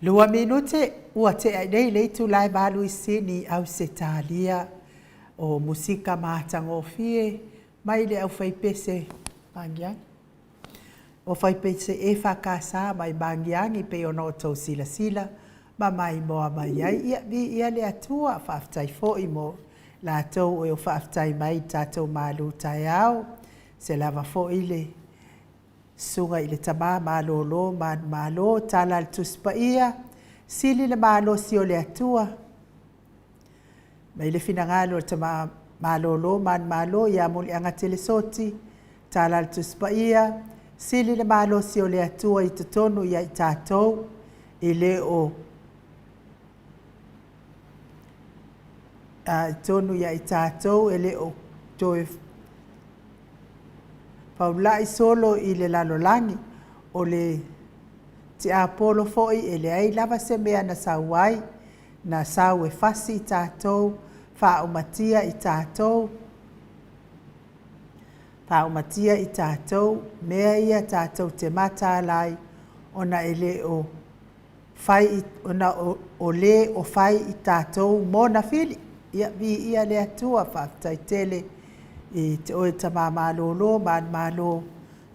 Lua minute ua te ai nei le tu lai balu I sini au se talia o musika matangofie mai le au fai pese bangiang. O fai pese e whakasa mai bangiang I pe ono tau sila sila ma mai moa mai ai ia le atua whaaftai fo I mo la tau o whaaftai mai tatou malu tai au se lava fo ile sunga I le tama malolo malo tala al tuspa ia sili le malo si o le atua mai le finangalo le tama malolo malo ia muli anga telesoti tala al tuspa ia sili le malo si o le atua I totonu ia I tatou I le o tonu ia I tatou ele o toe paulai solo I le lalolangi o le te apolo foi ele ai lava se mea na sauai na sau e fasi I tatou whaumatia I tatou whaumatia I tatou mea ia tatou te mata lai ona ele o fai ona o le o fai I tatou mona fili ia ia le atua whaftai tele I te oe tama malolo malo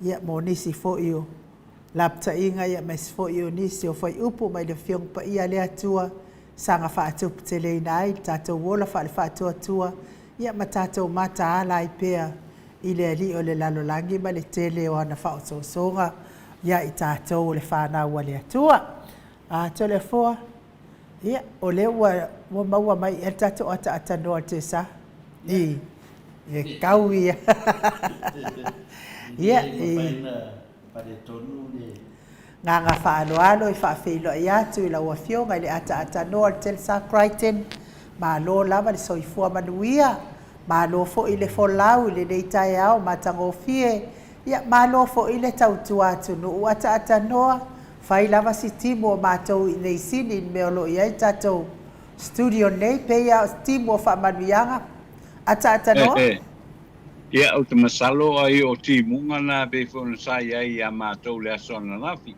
ia mo nisi fo io lapta inga ia mes fo io nisi o fai upu mai le fiong pa ia le atua sanga whaatupu te le nai tatou wola wha le whaatu atua ia ma tatou mata ala I pea I le ali o le lalolangi ma le tele o ana whao songa ia I tatou le whanau le atua tole foa ia o le ua maua mai e tatou ata noa te sa e kau ia ia nganga whaaloalo I whaafeilo I atu I la ua fionga I le ata noa te sa Crichton ma lo lava le soifua manuia ma lo fo I le folau I le neitai au ma tangofie ia ma lo fo I le tautua atu no ata noa fai lava si timo mātou I nei sini I meolo I ai tatou studio nei peia timo whaamanuianga ata noa Ia o te masalo ai o timunga na befona sai ai a mātou le asona nafi.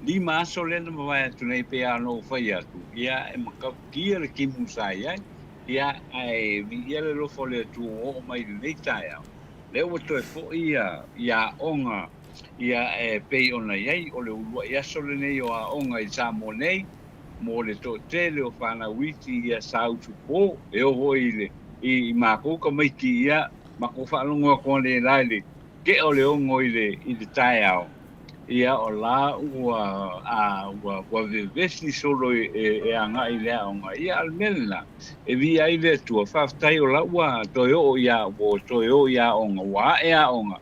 Lima aso lena mawai atu nei pea no whai atu. Ia e makakia le kimu sai ai. Ia ai ia le lofo le atu o mai le nei tai au. Le ua toe fo ia onga ia e pei ona iai o le ulua i aso le nei o a onga I Samoa nei. Mo le to tele o whana witi ia sautu po e oho I le I mako ka mai ki ia mako whaalongo ko le laile ke o le ongo I le tai au ia o la ua vesi solo e anga I le onga ia almena e vi ai le tua whaftai o la ua toyo ia o toyo ia onga wa e a onga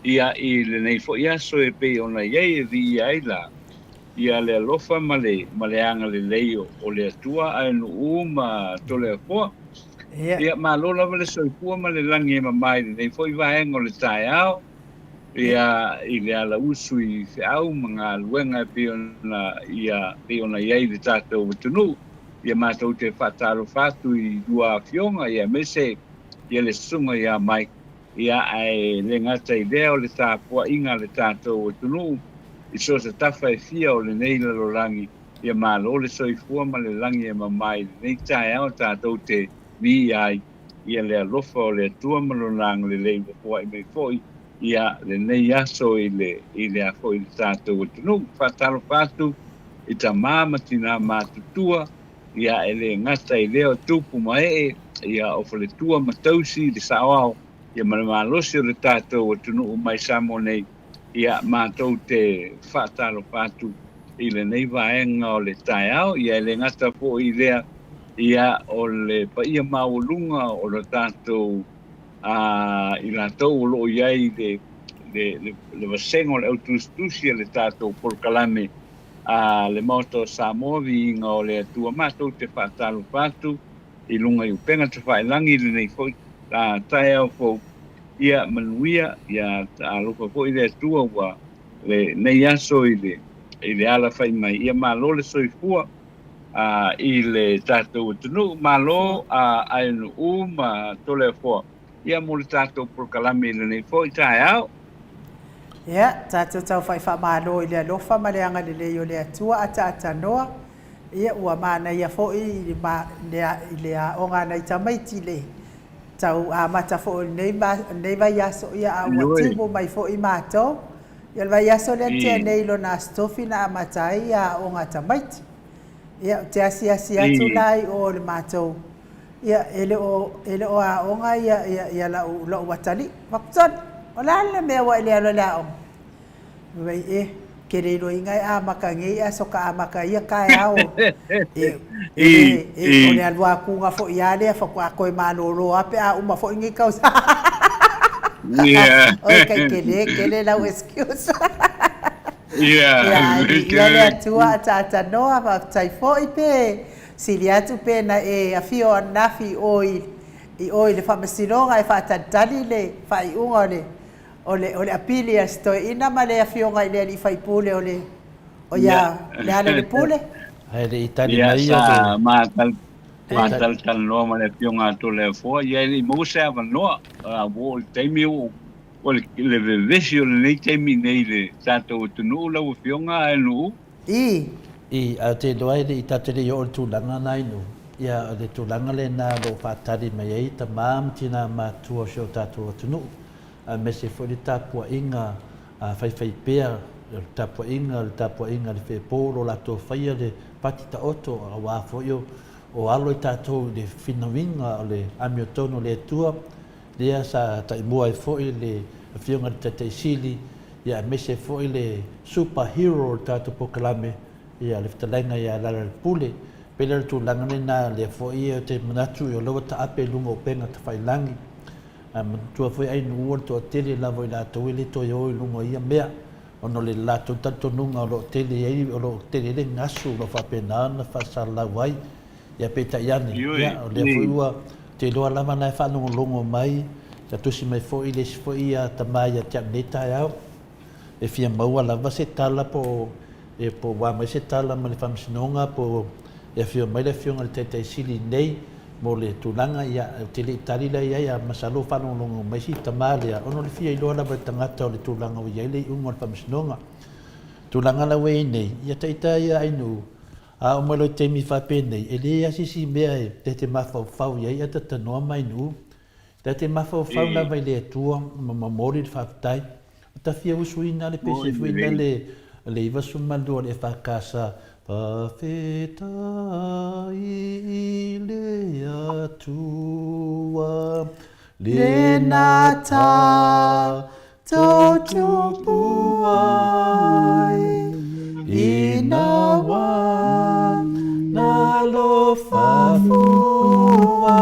ia I le nei fo ia so e pe ona iei e vi ai la ia le alofa male anga le leio o le atua ai no uma tole po ia malola le soifua ma le langi e mamai nei foi vaenga o le tai au ia I le ala usu I whiau mga luenga pe ona iei le tātou tunu ia mātou te whataro whatu I dua fionga ia mese ia le sunga ia mai ia ai le ngata I lea o le tāpua inga le tātou tunu I so se tafa e fia o le nei la lorangi ia malo le soifua ma le langi e mamai nei tai au tātou te vi ai ia le alofa o le atua malonanga le lei wa I me foi ia le nei aso I le a foi le tātou tunu whatalo whatu I ta māma tina mātutua ia e le ngata I leo tupu mai ia o le tua matausi le saoao ia malosi o le tātou tunu mai Samoa nei ia mātou te whatalo whatu I le nei vaenga o le tai au ia le ngata po I lea ia o le pa ia maulunga o le tātou I la tau lo iai le vasengo le autustusia le tātou polkalame le moto Samoa vi inga o le atua mātou te whātalo whātu I lunga I upenga te whailangi le nei fo la tai au fo ia manuia ia alofa fo I le atua wa le nei aso I le ala whai mai ia malo le soifua I le tātou tunu malo ai no ma tole fo ia mo le tātou prokalame le nei fo I tai au Ia, tātou tau whai whamālo i lea lofa ma le anga lelei o lea tua ata noa. Ia ua mana ia fo'i i lea o ngana i tamaiti le. Tau a mata fo'i nei vai aso ia a ua timu mai fo'i mātou. Ia vai aso lea tia nei lo na stofi na a matai a o ngā tamaiti. Ia te asi atu lai o le mātou. Ia ele o a onga ia lau watali. Wakton, o lala mea wa ele alo lao. Wai ke reiro ingai a maka ngei a soka a maka ia kai ao. O le alua kunga fo ia lea whaku a koe manoro ape a uma fo ingi kausa. Oi kai kele lau excuse. Ia lea tua ata noa ma tai fo i pe. Sili atu pe na a fio anafi i oi le whamasironga e whatatali le whai unga o le apili a stoi ina ma le a fio ngai le li whai pule o le le ale le pule. Hai le itali mai ia matal tal no ma le fio ngā to le fo ia ni mo se ava no a wo teimi o le vesi o le nei teimi nei le tato tunu la o fio ngā e nu. I a te loa le i tatele i o le tūlanga nai nu. Ia le tūlanga le nā lo whātari mai ei ta māma tina mātua o seo tātua tunu. Me se fo le tāpua inga whai pēr, le tāpua inga le whepōro la tō whaia le patita oto a wā fōio o alo i tātou le whinawinga o le amiotono le tua. Lea sa tai mua i fōi le whionga le tatei sili. Ia me se fōi le superhero o tātou pokalame. Ia le whatalenga ia lara le pule. Pela le tūlanga le nā le fōi o te manatu i o lawa ta ape lunga o penga ta whailangi. Tua fōi ai nuua toa tele lavo i lātou ele toi oi lunga ia mea. Ono le lātou tato nunga o lo tele ei o lo tele le ngasu lo whapenana whasala wai. Ia peta iane. Ia o le fōi ua te loa lama nai whanungo longo mai. Ta tusi mai fōi le si fōi a tamai a tiak netai au. E fia maua lava se tala po e po wa mai se tala ma le whamsinonga po e fio mai le fionga le teitei sili nei mo le tūlanga ia te le itari la ia masalo whanongongo mai si tamalea ono le fia iloa lava tangata o le tūlanga o iai le ungo le whamsinonga tūlanga la wei nei ia teita ia ainu a o mai lo teimi whape nei e le asisi mea e te mawhau iai ata tanoa mai nu te mawhau lava i le atua mamori le whaptai ta fia usuina le pese fuina le iwa sumalua le whakasa pawhetai i le atua le nata tau tupu ai i na wā na lo whafua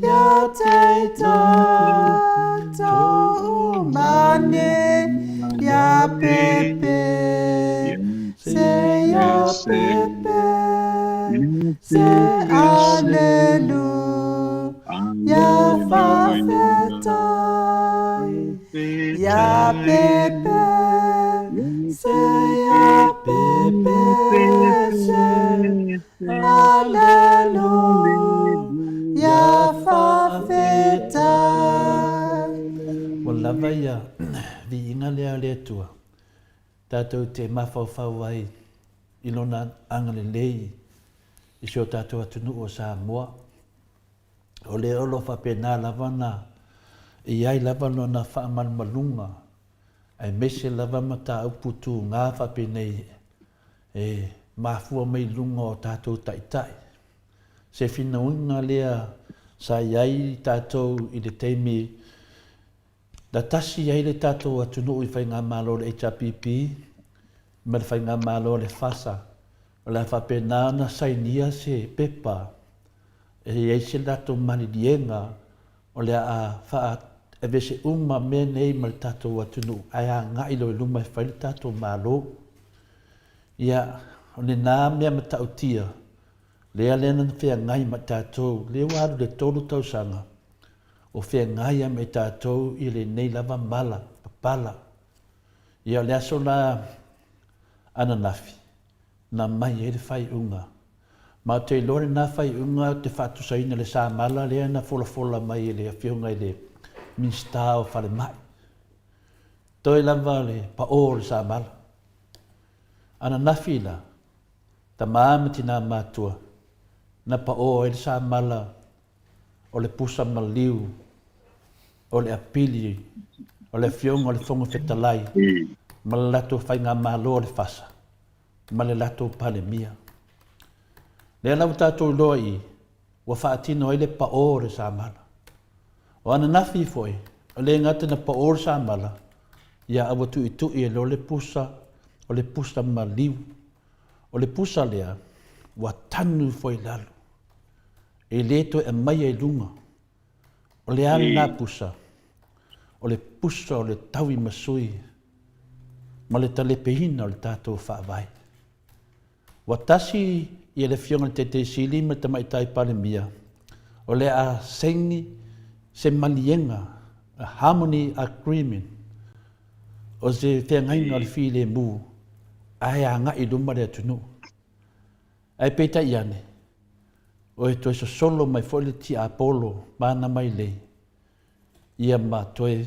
ia teita tau mane ia pepe se ia pepe se alelu ia whawhetai ia pepe se ia pepe se alelu ia whawhetai lava ia vi inga lea lea tua. Tātou te mawhauwhau ai i lona anga le lei i seo tātou atunu o Samoa. O le olo whapena lava na i ai lava lona whaamalmalunga ai mese lava ma tā uputu ngā whapenei e mafua mei lunga o tātou taitai. Se whinaunga lea sa iai tātou i le teimi da tasi ai le tātou atunu i whai ngā malo le HRPP, ma le whai ngā malo le whasa, o le whapenana sainia se pepa, e ei se tātou malirienga, o le a wha e vese uma me nei ma le tātou atunu, ai a ngā ilo i luma i whai le tātou malo. Ia, o le nā mea ma tautia, lea lena na whea ngai ma tātou, lea waru le tolu tausanga, o whea ngai am e tātou i le nei lava mala, papala. Ia le aso la ananafi, na mai e le whai unga. Ma te lore na whai unga te whatu saina le sā mala, lea na fola mai e le awhiunga i le minsta o whare mai. Toi lava le pa o le sa mala. Ana nafi la, ta maama tina matua, na pa o le sa mala, o le pusa maliu, o le apili, o le fionga o le fonga fetalai, ma le lato fai ngā malo le fasa, ma le lato pale mia. Le lau tātou loa i, wa whaatino ele pa o le sa mala. O ana nafi foi, o le ngata na pa o le sa mala, ia awa tu i tu i e lo le pusa, o le pusa maliu, o le pusa lea, wa tanu foi lalo. E leto e mai e lunga, o le ana pusa, o le pusa o le taui masui, ma le talepehina o le tātou whaavai. Wa tasi i le fionga te sili ma tamai tai pale mia, o le a sengi se malienga, a harmony agreement, o se whiangaina o le while mu, ai a ngai luma le atunu. Ai peita iane, o e toi so solo mai fole ti Apollo, mana mai lei, ia ma toi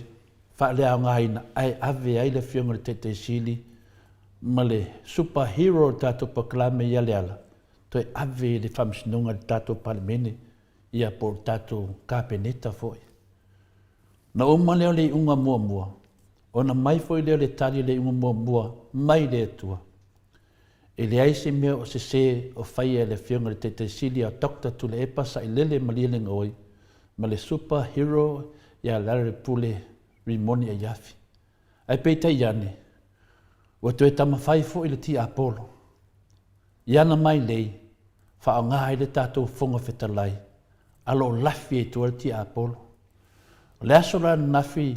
whaale au ngaina, ai ave ai le whionga te sili, ma le superhero tato paklame ia le ala, toi ave le whamsinunga tato palemene, ia por tato kapeneta foi. Na uma leo le unga mua mua, o na mai foi leo le tali le unga mua mua, mai le tua. E le aise mea o se o whaia le whionga le te sili a dokta tu le epa sa i lele malile ngoi, ma le superhero ia lare pule rimoni a yafi. Ai peita iane, o tu e tama whai fo i le ti Apollo. Iana mai lei, wha o ngā le tātou whonga whetalai, alo lafi e tua le ti Apollo. Le aso rā nafi,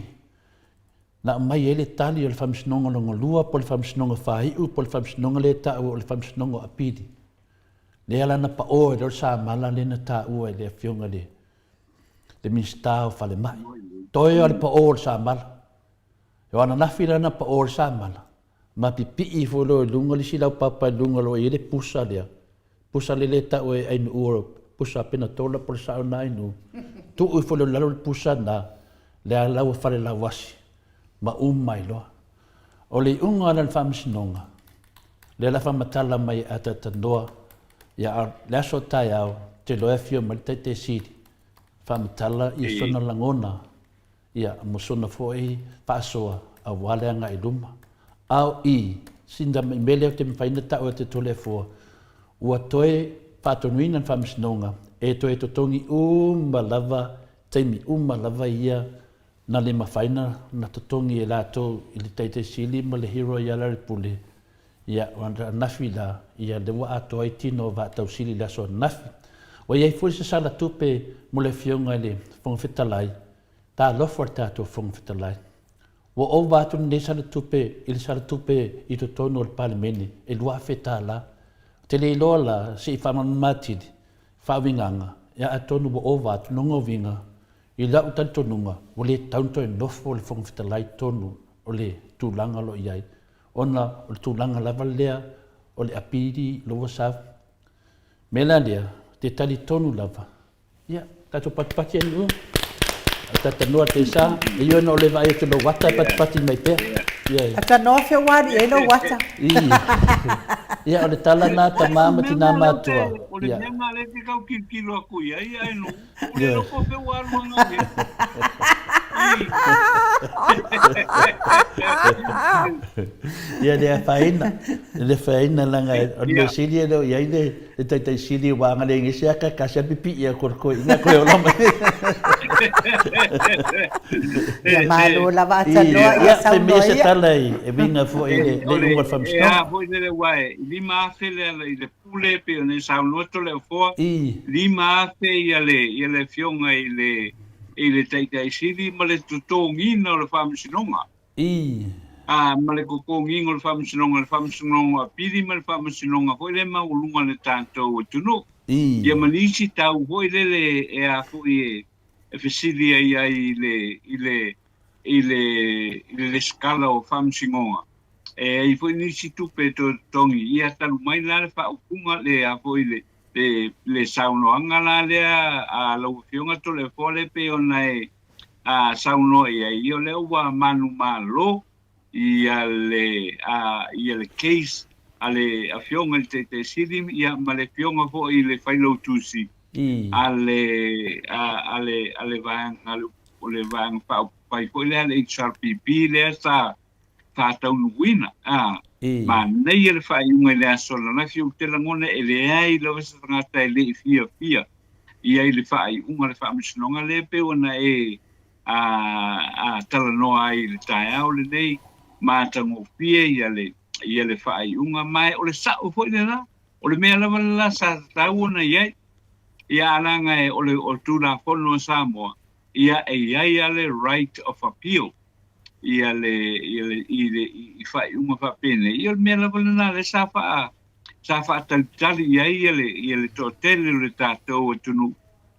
na mai ele tali o le whamsinonga longa lua, po le whamsinonga whahiu, po le whamsinonga le tāu o le whamsinonga apiri. Le ala na pa o e ror sa mala le na tāu e le whionga le minstao whale mai. Toi o le pa o le sa mala. E wana nafi rana pa o le sa mala. Ma pipi i folo e lunga li silau papa e lunga lo e le pusa lea. Pusa le tāu e ainu uro, pusa pena tola po le sao na ainu. Tu ui folo lalo le pusa na, le a lau whare lau wasi. Ma mai loa. O le unga ana le whamsinonga, le la whamatala mai ata tanoa, ia le aso tai au, te loe fio ma te siri, whamatala i sona langona, ia musona foi, whaasoa, a waleanga i luma. Au i, sinda mele o te mwhaina tau te tole fua, ua toe whatonuina le whamsinonga, e toe totongi lava, teimi lava ia, na le mawhaina na totongi e lātou i le teite sili ma le hero i ala pule. Ia wanda nafi la, ia le wa ato ai tino wa atau sili la so nafi. Wa iai furi se sala tupe mo le fionga le whongwhetalai, tā lofo tātou whongwhetalai. Wa o wātu ne sala tupe, i le sala tupe i to tono o le palemene, e lua whetā la. Te le iloa la, si i whaman matidi, whawinganga, ia atonu wa o wātu nongo winga, i lau tantonunga, o le taunto e nofo o le whongwhetalai tonu o le tūlanga lo iai. Ona o le tūlanga lava lea, o le apiri loa saf. Mela lea, te tali tonu lava. Ia, tato patipati anu. Tata noa te sa, e io no le vai te lo wata patipati mai pea. Ata no fe wari e lo wata. Ia, o le tala nā ta māma tina mātua. O le nema le te kau kilo a kui, ai ai no. O le loko pe waru anga ia. Ia le whaina langa, o le siri e leo, iai le taitai siri wanga le ngisi aka kasi apipi ia korkoi, inga koe o lama. Ia malo lava ata noa ia sau noa ia. Ia, talai, e winga fo e le unga whamsno. Ia, fo i le wae, lima afe i le pule pe o ne sau noto le foa, lima afe i le fionga i le taitai siri, ma le tutongina o le whamsinonga. Ma le kokongina o le whamsinonga piri ma le whamsinonga, hoi le maulunga le tātou o tunu. Ia manisi tau hoi le e a hoi e fesilia ia i le skala o whamsinonga. E i fwoi nisi tupe to tongi, ia talu mai la le whaukunga le a hoi le saunoanga la lea a lau fionga to le fole pe ona e a sauno ia i o leo wa manu malo ia le case ale a fionga te sidim ia ma le fionga fo i le whailo tusi ale vang ale vang pai fo le HRPP le sa tau nuina ma nei le fai unga le asola na fiu te langone ele ai lo se ngata le fia ia le fai unga le fai msinonga le pe ona tala no ai le tai au le nei ma tango fia ia le fai unga mai o le sao fo le na o le mea lava la sa tau na ia alanga o tula fono Samoa ia ia le right of appeal ia i fai unga fa pene ia le mea lava na le sa fa tali ia le totele le tatou tunu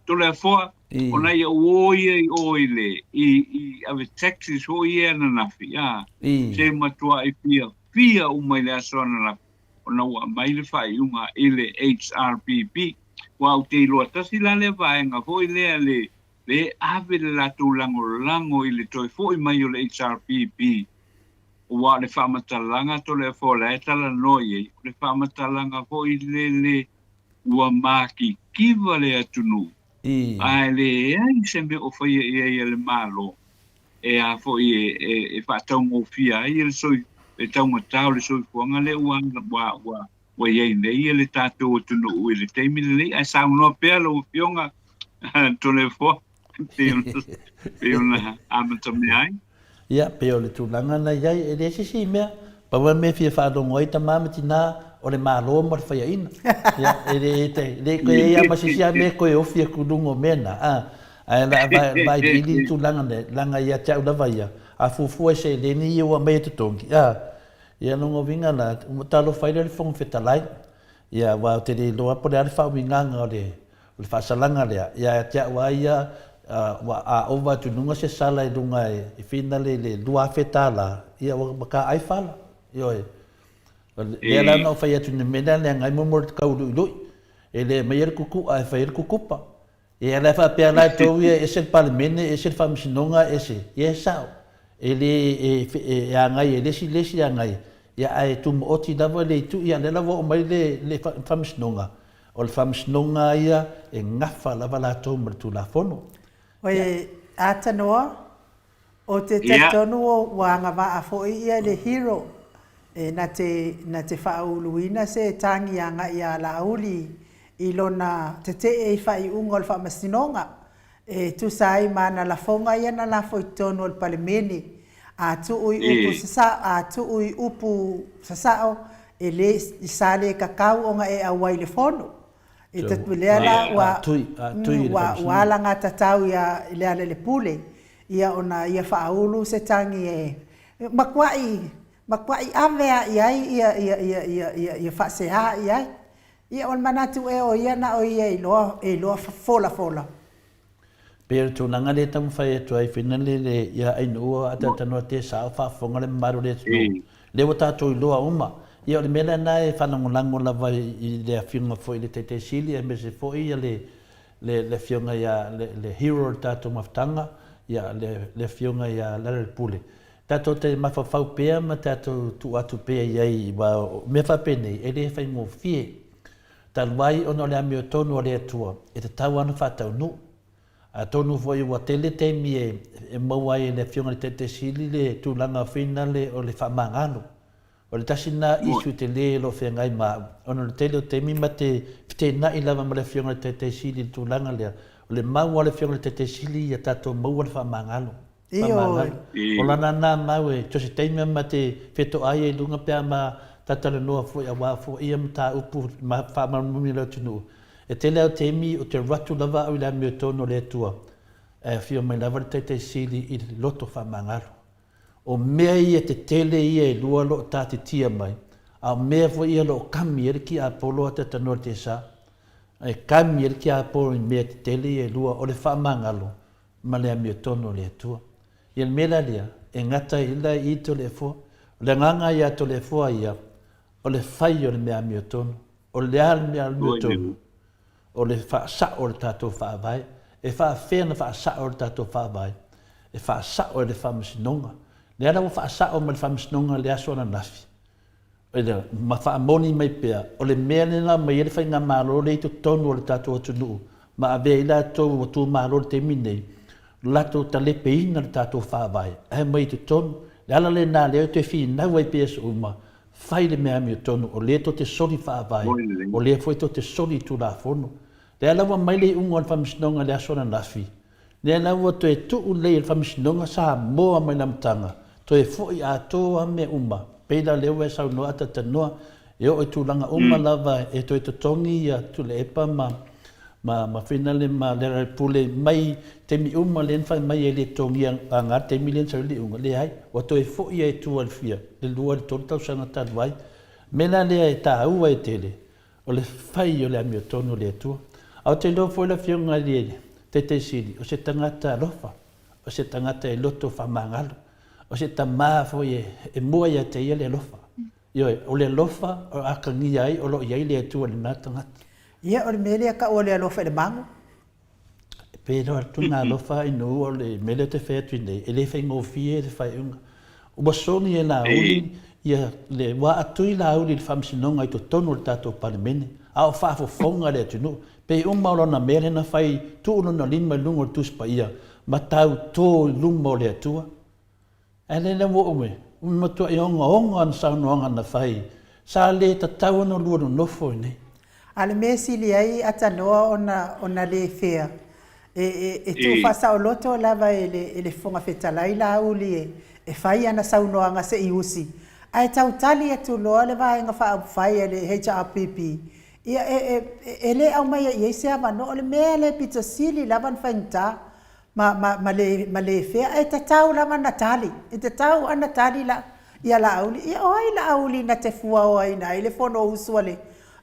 tole foa ona ia oile i ave taxis ho ia na nafi se matua i pia umai le asona na ona wa mai le fai unga ile HRPP wa te lo tasi la le vaenga ho ile le ave la tu lango ile toi fo i mai le HRPP wa le famatalanga to le fo la tala noie le famatalanga ho ile wa maki kiva le atunu ai se me o foi ia le malo a foi fa tau mo fia ia le soi le tau matau le soi fuanga le uanga wa ia nei le tatou tunu le teimi le ai sa no pe lo fionga to le fo pe una amatami ai ia pe o le tulanga na ia e le sisi mea pa wa me fia fa do ngoi ta mamatina o le malo mo fa ina ia le ko ia masisia me ko o fia ku dungo mena ai la vai ili tulanga ne langa ia tau da vai a fufu se le ni o me te tongi ia no ngovinga na talo fai le fong fetalai ia wa te le lo po le fa winga le fa salanga le ia tia wa ia wa over tu nunga se sala e dunga e finale le dua fetala ia wa ka ai fala yo le la no fa tu mena le ngai mo ka lu ele meyer kuku ai fa kukupa e la fa per la to e se palmene e se fam sinonga e se ye sao ele e ngai ele si ngai ia ai tu oti dava le tu ia le lavo mai le fam sinonga o le fam sinonga ia e ngafa la vala to mo tu la fono Oe, atanoa, o te tatonu o wanga wa a fo ia le hero, na te whauluina se tangi anga ia la auli, i lona te e whai unga o le whamasinonga, tu sai mana la fonga ia na la fo i tonu o le palemene, a tu ui upu sasao, e le i sale kakau onga e awai le fono. E tatuilea la wa langa tatau ia lea le pule ia ona ia whaulu se tangi e makwai avea ia whasea ia on manatu e o ia na o ia i loa fola pero tu nanga le tam fai tu ai finale le ia ai no ata tano te sa fa fonga le maru le le wata tu loa uma ia le mena na e whanangolango lava i le awhiunga fo i le te sili e mese fo i le whiunga ia le hero tato maftanga ia le whiunga ia lare pule. Tato te mawhawhau pēr ma tato tu atu pēr iai me whapene e le whai ngō fie. Talwai ono le amio tonu o le atua e te tau anu whatau nu. A tonu fo i wa tele teimi e mawai le whiunga le te sili le tūlanga whinale o le whamangano. O le tasina isu te le lo whengai ma ono le tele o te mima te na i lava ma le whiunga le te sili tūlanga lea. O le mau le whiunga le te sili ia tato mau le whamangano. O lana nā mau e tosi teimia ma te wheto ai e lunga pia ma tatala noa fo i awa fo i am tā upu ma whamarumumi leo tunu. E te leo te imi o te ratu lava au i la mio tono le atua. E whio mai lava le te sili i loto whamangaro. O mea ia te tele ia e lua lo tāti tia mai. A mea fo ia lo kami ere ki a polo te tanoa te sa. E kami ere ki a polo i mea te tele ia e lua o le whamangalo. Ma lea mio tono le atua. Ia le mea lea e ngata ila i to le fo. O le nganga ia to le fo ia. O le whai o le mea mio tono. O le al mea mio tono. O le whaasa o le tātou whaavai. E whaafea na whaasa o le tātou whaavai. E whaasa o le whamasinonga. Le ala wa whaasao ma le whamisnonga le aso na nafi. Oida, ma whaamoni mai pea, o le mea nena mai ele whainga mālo le ito tonu o le tātou atunuu, ma a vea ila tōu o tū mālo le te minei, lato ta le peina le tātou whaavai, e mai ito tonu, le ala le nā leo te whi nau ai pea sa uma, whai le mea mi o tonu, o le to te sori whaavai, o le fwoi to te sori tū la whono. Le ala wa mai le ungo al whamisnonga le aso na nafi, le ala wa to e tuu le al whamisnonga sa moa mai namtanga, to e fwoi a toa me uma, peila leo e sau noa ta tanoa, e o e tūlanga uma lava e to e totongi ia tu le epa ma finale ma le pule mai te mi uma le nfai mai e le tongi a ngā te milion sa li unga le hai, o to e fwoi e tu al fia, le lua le tōtau sanga tāruai, mena lea e tā ua e tele, o le whai o le ami o tonu le atua. Au te lo fwoi la fionga le te siri, o se tangata alofa, o se tangata e loto whamangalo, o se tamā fwoi e mua ia te ia le alofa. Ioi, o le alofa, o akangi ai, o lo iai le atua le nātangata. Ia, o le mele ka o le alofa le mango. Pero tu ngā alofa inu o le mele te whea tuinei, e le whai ngōwhie e le whai unga. Ua soni e la uli, ia le wa atui la uli le whamsinonga i to tonu le tātou palemene, a o whaafofonga le atunu, pe umauro na mere na whai tuunu na lima lungo le tuspa ia, ma tau tō lungo le atua. E le wo ume, matua i onga an saunoanga na whai, sa le ta tau no lua no nofo i nei. Ale me sili ai atanoa ona le fea. E tu fasa o loto lava ele fonga fetalai la uli e fai ana saunoanga se i usi. Ai tau tali e tu loa le vai nga fai ele HRPP. Ia ele au mai e se avano le me le pizza sili lava fainta ma le fea e te tau lava natali. E te tau ana tali la ia la auli. Ia oi la auli na te fua o aina ele fono usuale.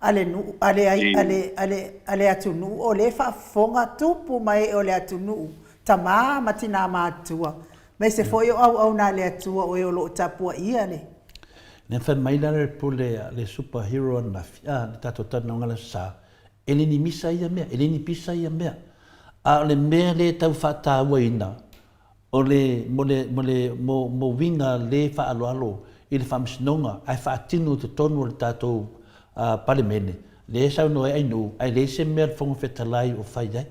Ale atunu o le whaafonga tupu mai o le atunu. Tamā matina mātua. Mai se foi au nā le atua o e o lo tapua ia le. Ne whai maila le pule le superhero nafi. Le tato tana ngala sa. Ele ni misa ia mea, ele ni pisa ia mea. A le mea le tau whātāua ina. O le mo winga le whaaloalo i le whamsinonga. Ai whaatinu te tonu le tātou palemene. Le sau no ai no, ai le se mer fonga fetalai o fai ai.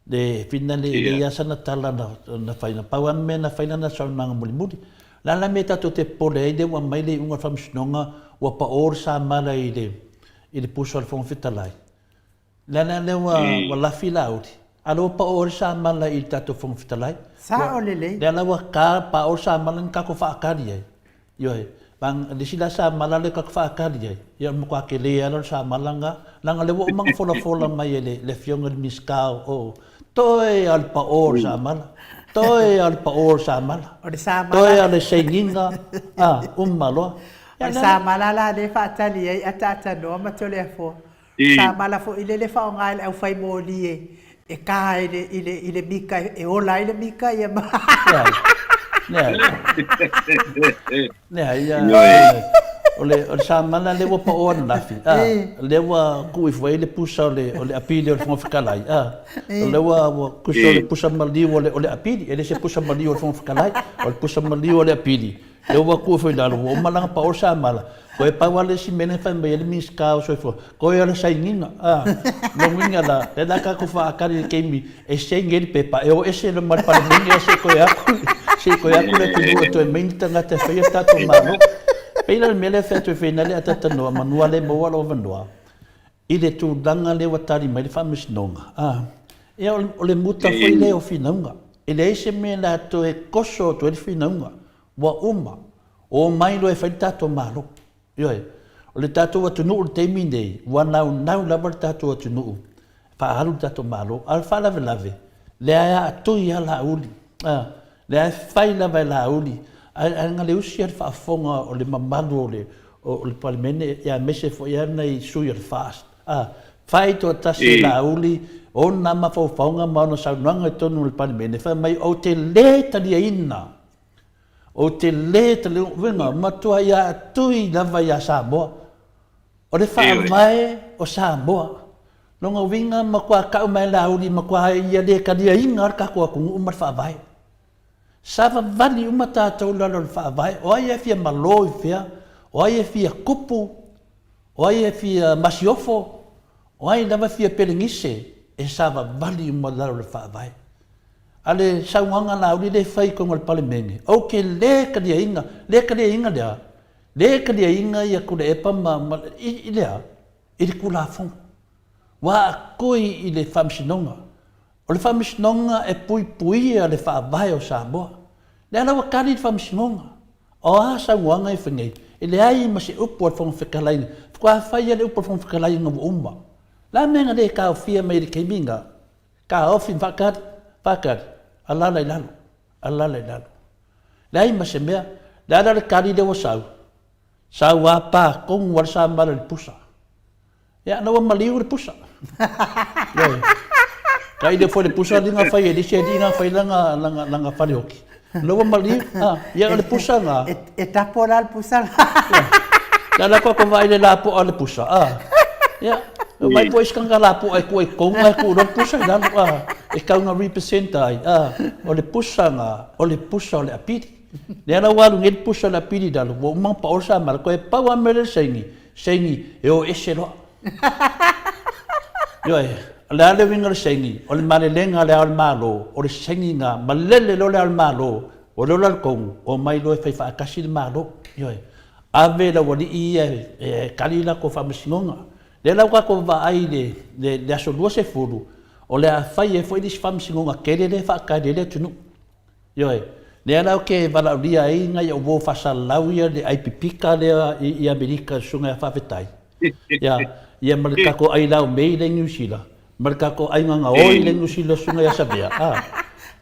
Le fina le ia sana tala na fai na pau me na fai na sau nanga mulimuri. La meta to te pole ai de wa mai le unga whamsinonga wa pa or sa mala i le puso al fonga fetalai. La wa lafi lauti. Alo pa or sa mala i tato fonga fetalai. Sa o lele. La wa ka pa or sa mala ka ko fa akari ai. Yo bang di sila sa malale ka whaakari ai. Ia mo kwa ke lea no sa malanga. Langa lewa o mga fola mai le fionga miskao o. Toi al pa or sa mala. Toi al pa or sa mala. O de sa mala. Toi al senginga. Malo. O sa mala la le whaatali ai atata no matole a fo. Sa mala fo ile le whao ngai au whai mōli e ka ile mika e ola ile mika ia ma. Ole sa mana lewa pa o na fi. Lewa ku foi le pusa ole apili ole fonfikalai. Lewa ku le pusa mali ole apili, ele se pusa mali ole fonfikalai, ole pusa mali ole apili. Lewa ku foi dalo o malanga pa o sa mala. Ko e pa wale si mene fa me ele miska so fo. Ko e ole sai ninga. No winga la, le da ka ku fa akari ke mi e se ngel pepa. E o ese le mal pa ninga se ko ya. Se ko ya kule tu to me tanga te fa ta to malo. Peila mele fe tu fe na le atata no manuale mo wala vandoa. Ile tu danga le watari mai le famis nonga. E o le muta foi le o finanga. Ele ese me la to e koso to e finanga. Wa uma. O mai lo e fa ta to malo. Yo o le tato wa tunu te minde. Wa nau la tato wa tunu. Fa halu tato malo. Al fa lave. Le a tu ya la uli. Le fai la vai la uli. Anga le usi al whaafonga o le mamalu o le palimene ia mese fo ia nei sui al fast. Fai to tasi la uli o na mawhauwhaunga mauna saunuanga i tonu le palimene. Whai mai o te le tali ina. O te le tali winga matua ia atui lava ia Samoa. O le wha mai o Samoa. Longa winga makua kau mai la uli makua ia le kalia inga ar kakua kungu umar wha vai. Sava vali uma tātou lalo le whaavai, o ai e fia maloi fia, o ai e fia kupu, o ai e fia masiofo, o ai lava fia pelengise, e sava vali uma lalo le whaavai. Ale sauanga na uli le whai konga le pale menge. O ke le ka lia inga lea, le ka lia inga ia kule epa i lea, i le kula fonga. Wa a koi i le whamsinonga. O le whamsinonga e pui a le whaavai o Samoa. Le ala wa kari le whamsinonga. O a sauanga i whengei. I le ai ma se upo al whonga whekalaini. Whakua whai le upo al whonga whekalaini ngā umma. La menga le ka o fia mai le keiminga. Ka ofi whakari. Alala i lalo. Le ai ma se mea. Le ala le kari le wa sau. Sau a pā kongu wala sa mara le pusa. Ya na wa maliu le pusa. Kai le foi le pusa dinga fai e dise dinga fai langa fale hoki. No wa maliu, ya le pusa nga. E tapora le pusa. Ya la ko vai le lapo ale pusa. Ya, mai po iskanga lapo ai ko konga ko ro pusa dan e ka una representa ai. O le pusa nga, o le pusa o le apiti. Le ana wa ngel pusa le apiti dan wo mang pa orsa mal ko e pa wa mele sengi e o esero. Yo le ale winga le sengi, o le male lenga le al malo, o le sengi nga malele lo le al malo, o lo al kong, o mai lo e fai fa kasi le malo. Yo ave la wali i kalila ko fa msingonga. Le la ko va ai le aso lo se fulu, o le fai e foi dis fa msingonga kele le fa ka le tunu. Yo le la ke vala dia ai nga yo vo fa salauia le ai pipika le i Amerika sunga fa vetai. Ya ia mereka ko ai lau mei le New Zealand. Mereka ko ai nga oi le New Zealand sunga ya sabia.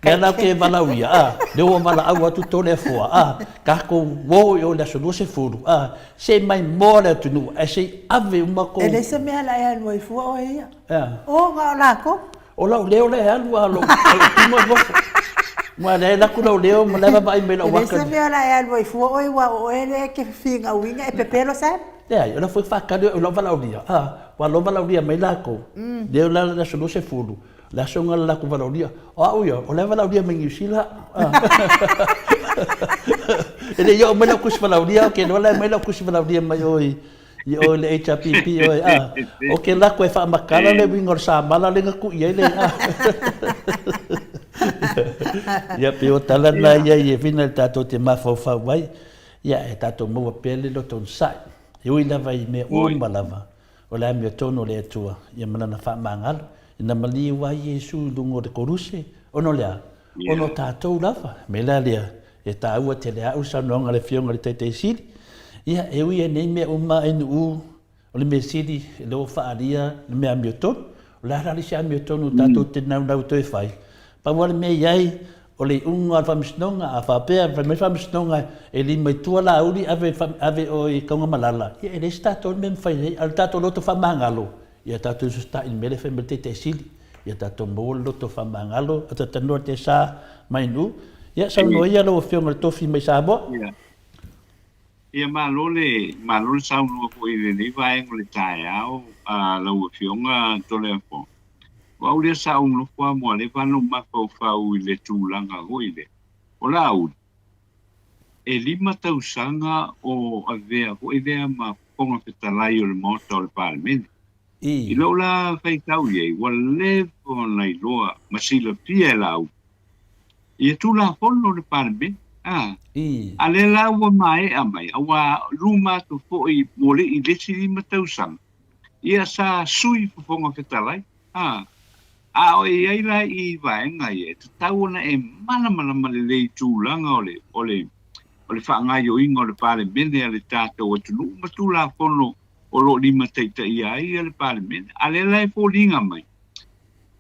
Kena ke valauia. Le o mala au atu tole foa. Ka ko wo yo le so se furu. Se mai mole tunu e se ave uma ko. Ele se me ala ya no fu o ia. O nga la ko. O la le alu alo. Timo bo. Ma le la ku le ma le ba ai me la wa. Ele se me ala ya no fu o wa o ele ke finga winga e pepelo sa. Eu não fui facado, eu não valeu dia. Valeu valeu dia, mas lá com. Deu lá na sua se fudo. Lá só um lá com valeu dia. Uia, o leva valeu dia mengisila. Ele eu me não custa valeu dia, que não lá me não custa valeu dia, mas oi. Yo le HPP oi. Ok lá com fa macala le vingor sa mala le ku ia le. Ya pio talan na ia final tato te mafofa vai. Ya tato mo pele lo ton sai. Iwi lava I me o malava. O la mea tono le atua. Ia manana wha mangalo. Ina Maleifua Yesu lungo de koruse. Ono lea. Ono tātou lava. Me la lea. E tā ua te lea usa noanga le fionga le teitei siri. Ia ewi e nei mea uma enu u. O le mea siri. Le o whaaria. Le mea mea tono. O la rari se a mea tono tātou te nau toi whai. Pa wale mea iai. O le unga whamisnonga, a whapea, whamisnonga, e li mai tua la uri ave o I kaunga malala. Ia e le stato me mwhai, al tato loto whamangalo. Ia tato susta in mele whai mele te sili. Ia tato mo loto whamangalo, a tata noa te sa mai nu. Ia sa noa ia lo whionga le tofi mai Samoa. Ia malole sa noa ko I le nei vaengo le tae au, lau whionga tole a wa ulia sa un kwa mo le vano ma fa I le tulanga goile o la u e lima tausanga o avea ko idea ma ponga fetalai o le moto le parmen I lo la fai tau ye wa le on la loa ma sila pia la u I tu la fono le parmen ale la wa mai amai wa luma to fo I mole I le lima tausanga ia sa sui ponga fetalai o ai la I vaenga e tau na e mana le tūlanga o le whaangai o inga o le pale mene a le tātou atu nu matu la fono o lo lima teita I ai a le pale mene a le lai fōlinga mai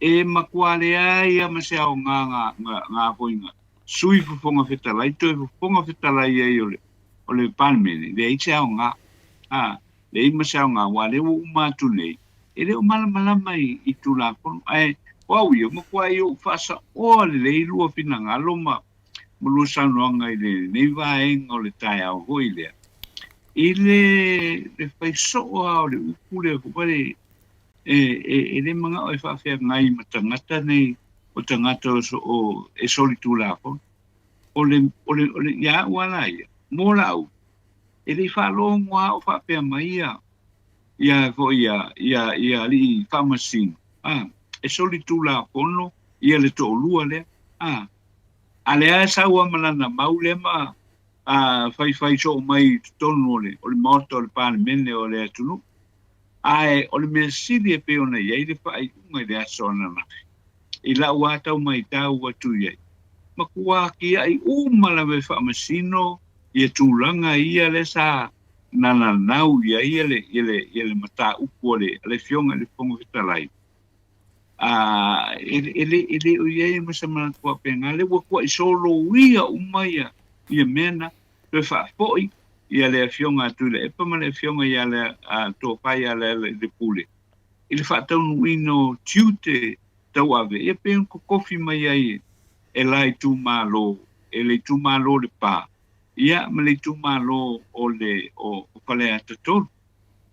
e makuale ai a masea o ngā foinga sui fufonga whetalai toi fufonga whetalai ai o le pale mene le ai sea o ngā le I masea o ngā wale o umatu nei e leo malama I tu la fono Wow, yo mo kwa yo fasa o le lua finanga loma mo lo sanoanga I le nei vaenga o le tae au hoile. I le fai soa o le ukule ko pare e le manga o fa ngai matangata nei o tangata o solitu la fo. ole ya wala ia mola au ele fa lo ngwa o fa pe mai ia ko ia li pharmacy e soli tu la pono ia le to lua le ale a sa wa malana maule ma fai so mai tonu le o le moto le pan mene o le tunu ai o le mesili e pe ona ia le fai unga le asona na i la wa tau mai tau wa tu ia makua ki ai mala ve fa masino ia tulanga ia le sa nana nau ia le mata upo le fionga le pongo vitalai ele o ia ma sama ko penga le wa ko solo ia umaia ia mena le fa foi ia le fionga tu le pa ma le fionga ia le to pai ia le pule il fa tau no tute tau ave e pe ko kofi mai ai e lai tu malo e le tu malo le pa ia ma le tu malo o le o pale atator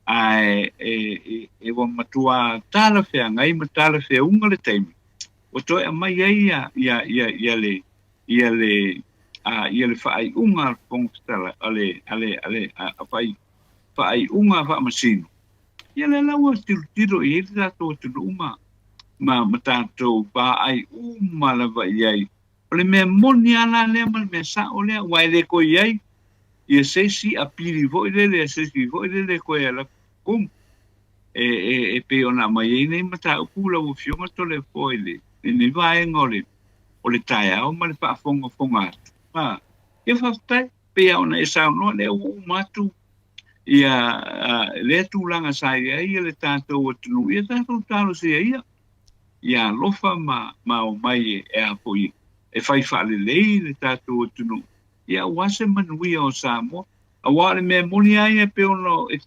ai e wa matua tala fe ngai matala fe unga le taimi o to e mai ia le fai unga pongstala ale fai unga fa masino ia le lawa tiro i ta to uma ma matato ba ai la va iai ole me moni ana le me sa ole wai le ko iai ia se si apiri vo le se si vo le ko ala kum e pe ona mai nei mata ku la o fioma to le foile ni vai ngole ole taia o ma le pa fonga ia fa tai pe ona e sa no le o matu ia le tūlanga sai ia le tātou atunu ia tātou tālo se ia lofa ma o mai e apoi e fai whaale lei le tātou atunu ia wase manuia o Samoa a wale me moni ai e peono e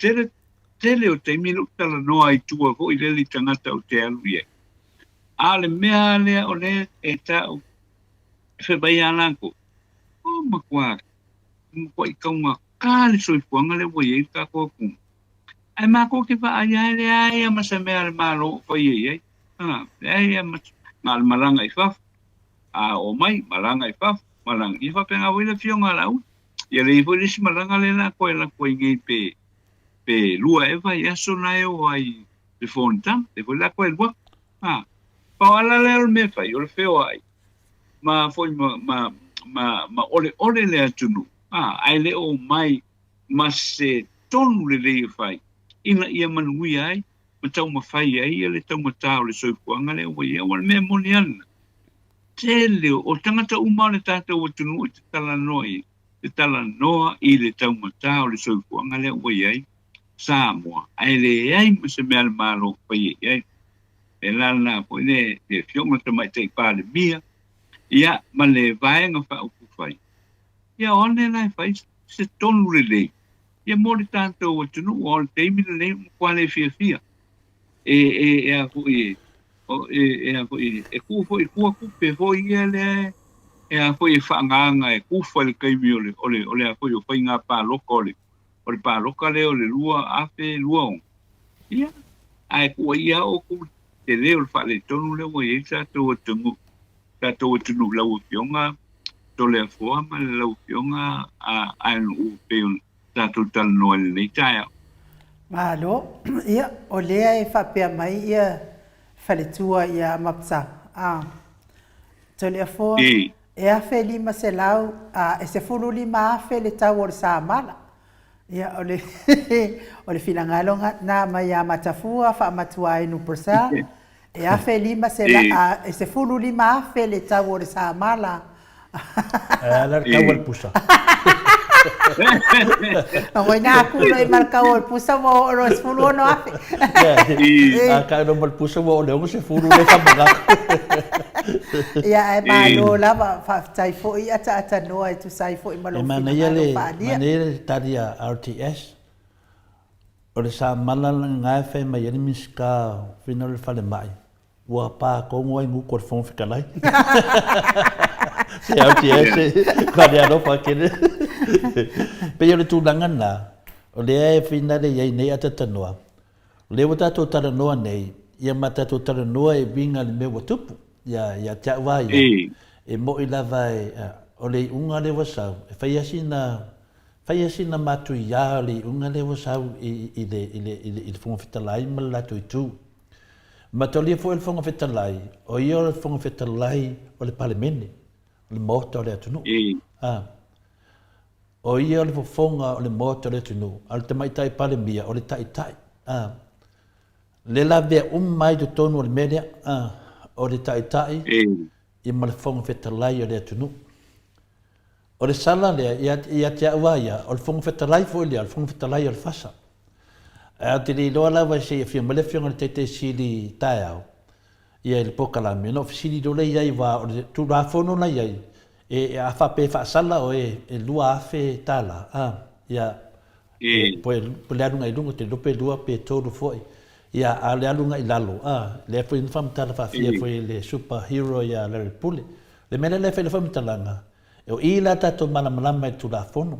tele o te minu tala noa i tua ko i leli tangata o te alu ia a le mea lea o le e tau whebai alanko o makuare mo i kaunga kale soi puanga le wai ka ko ku ai ma ko ke va ai le ai ma se me al malo ko ai ai mal malanga i fa o mai malanga i fa malanga i fa penga wile fionga la ia le foi dis malanga le na ko ngi pe lua e vai aso na e o ai le fonta e foi la ko el bo pa ala le me fa yo le feo ai ma foi ma ole le atunu ai le o mai ma se tonu le fai ina ia manui ai ma tau ma fai ai le tau ma tau le soi puanga le o ia wal me moniana tele o tangata uma le tata o tunu te tala noa i le tau ma tau le soi puanga le o ia Samoa ai le ai ma se me al malo fai ai e lana po ne e fioma te mai te pa le mia ia ma le vaenga fa o fai ia one lai fai se tonu le ia mori tanto o tunu o te mi le quale fia e a foi e ku foi ku pe foi ele e a foi fanganga e ku foi le kai mi ole a foi o fai nga pa lokole o le pa lokale o le lua afe lua ia ai ku ia o ku te le o fa le tonu le o ia to tunu la o fionga to le forma la o fionga a u pe tātou tala noa le nei taia. Malo, ia, o lea e whapea mai ia whaletua ia mapsa. Tole a fōa, e a whe lima se lau, e se furu lima a whe le tau o le Samala. Ia, o le whilangalonga nā mai a matafua, wha matua e nupersa. E a whe lima se lau, e se furu lima a whe le tau o le Samala. Ala tau al pusa. Ngoi nā kūro i markau o pusa mo o roes furu ono afe. A ka no mal pusa mo o leo se furu le kamanga. Ia e malo lava whaftai fo i ata noa e tu sai fo i malo fina ngalo whaadia. Manele taria RTS. O le sa malala ngai whai mai eni miska fina le whale mai. Ua pā kongo ai ngu kor fong whikalai. Se RTS, kwa rea no whakere. Pei o le tūlanga nā, o le e whina le iei nei ata tanoa. Le wa tātou tara noa nei, ia ma tātou tara noa e winga le mewa tupu, ia tia wai. E mo i lava o le unga le wasau, e whai asina matu ia le unga le wasau i le whunga whitalai ma la tu i tū. Ma tau lia fo le whunga whitalai, o ia le whunga whitalai o le palemene, o le mota o le atunu. O ia le whunga o le mota o le atunu, al te maitai palemia o le tai. Le la vea mai tu tonu o le media, o le tai, i ma le whunga whitalai o le atunu. O le sala lea, ia te awaia, o le whunga whitalai fo ilia, le whunga whitalai o le whasa. Te li loa lawa se ia whia male whionga le te sili tae au. Ia le pokalami, no sili do le iai wa, o le tu rā whono la iai, e a whape whaasala o e lua awhe tala. Ia, po le alunga i lunga te lupe lua pe tōru foi. Ia a le alunga i lalo. Le fo in whamtala whawhia fo le superhero ia le pule. Le mele le whele whamtalanga. E o ila tato malamalama e tu la whono.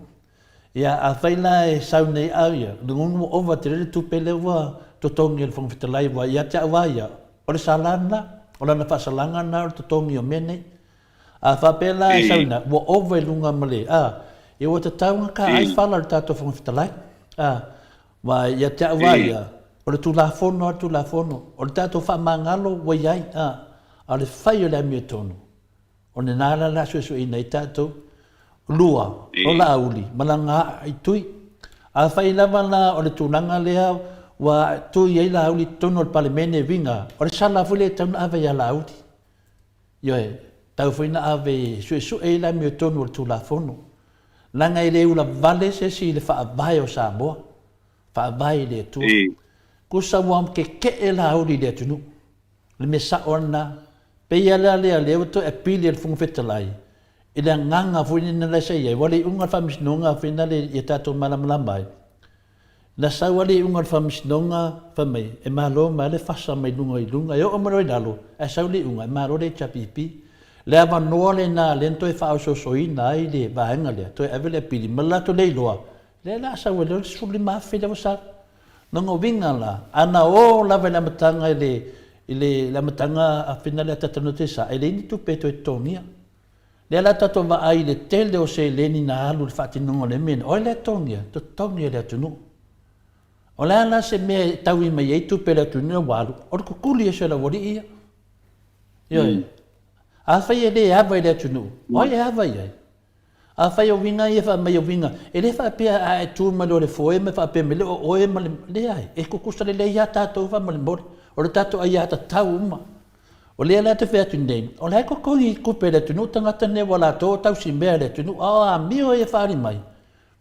Ia a whaila e sau nei au ia. Nungu ova te rere tupele ua totongi le whangwhitalai wa ia te awaia. O le salana, o lana whasalanga na o totongi o mene. A whapela e sau na, ua ova e lunga male. E o te taunga ka ai whala le tato whangwhitalai. Wa ia te awaia. O le tu la whono. O le tato whamangalo wa iai. A le whai o le amia tonu. O ne nāra la suesu i nei tātou, lua, o la auli, malanga i tui. A whai lava la o le tūnanga lea, wa tui ei la auli tono le palemene vinga, o le sala fule tauna ave ia la auli. Ioe, tau whaina ave suesu ei la mio tono le tūla whono. Langa i le ula vale se si le whaavai o Samoa, whaavai le tua. Kusa wam ke e la auli le tunu, le me sa ona, Pea lea to e pili al funga fetalai. Ila nganga funi na la sei wali unga famisnonga fina le ia tato malamalama. Na sa wali unga famisnonga famai e malo ma le fasa mai lunga i lunga yo o maro dalo e sa wali unga e maro le chapipi. Le ava noa le na lento e fao sosoina i le vaenga le to e avele pili malato le loa. Le la sa wali suli mafi le wasa. Nongo vinga la ana o la vela matanga ile la matanga a finale tata notisa ele ni tu peto e tonia le la tata va ai le tele o se le ni na alu fati no le men o le tonia to tonia le tunu o la se me tawi mai e tu pela tunu walu o ko kuli e se la wori ia yo a fai le ava le tunu o ia ava ia a fai o vinga e fa mai o vinga ele fa pe a tu ma le foi me fa pe me le o e ma le ai e ko kusta le ia tata fa ma le bor o le tato ai ata tau uma. O lea la te whea tunei. O lea ko kongi kupe le tunu tangata ne wala tō tau si mea le tunu. A mio e whaari mai.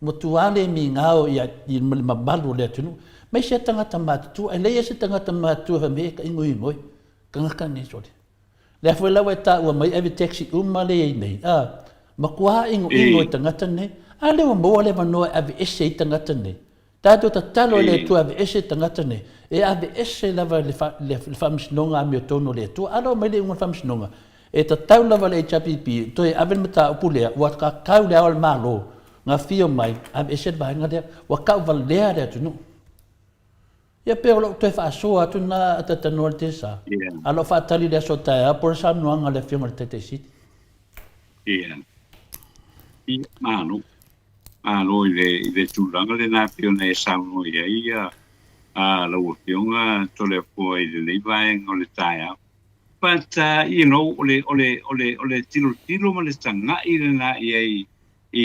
Mo tuale mi ngao i mabalu le tunu. Mai se tangata mātu. E leia se tangata mātu ha mea ka ingo ingoi. Ka ngaka ne sori. Lea fwe lawa e tā ua mai evi taxi uma le ei nei. Ma kua ingo i tangata ne. A lewa moa lewa noa evi ese i tangata ne. Tātou ta talo le tu ave ese tangata ne. E ave ese lava le whamisnonga mi o tono le tu. Alo mai le unga whamisnonga. E ta tau lava le chapipi. To e ave mata upulea. Wa ka kau le awal malo. Nga fio mai. Ave ese le bahinga lea. Wa kau val lea lea tunu. Ia peo lo toi whaasoa atu na atatanoa le te sa. Alo whaatali le aso tae. Apora sa nuanga le fionga le tete siti. Ia. Ia manu. Alo i le tūranga le nā pio nei sauno ia lau pionga tole po i le leivaenga o le tae. But, you know, ole tilo ma le tanga i le nā i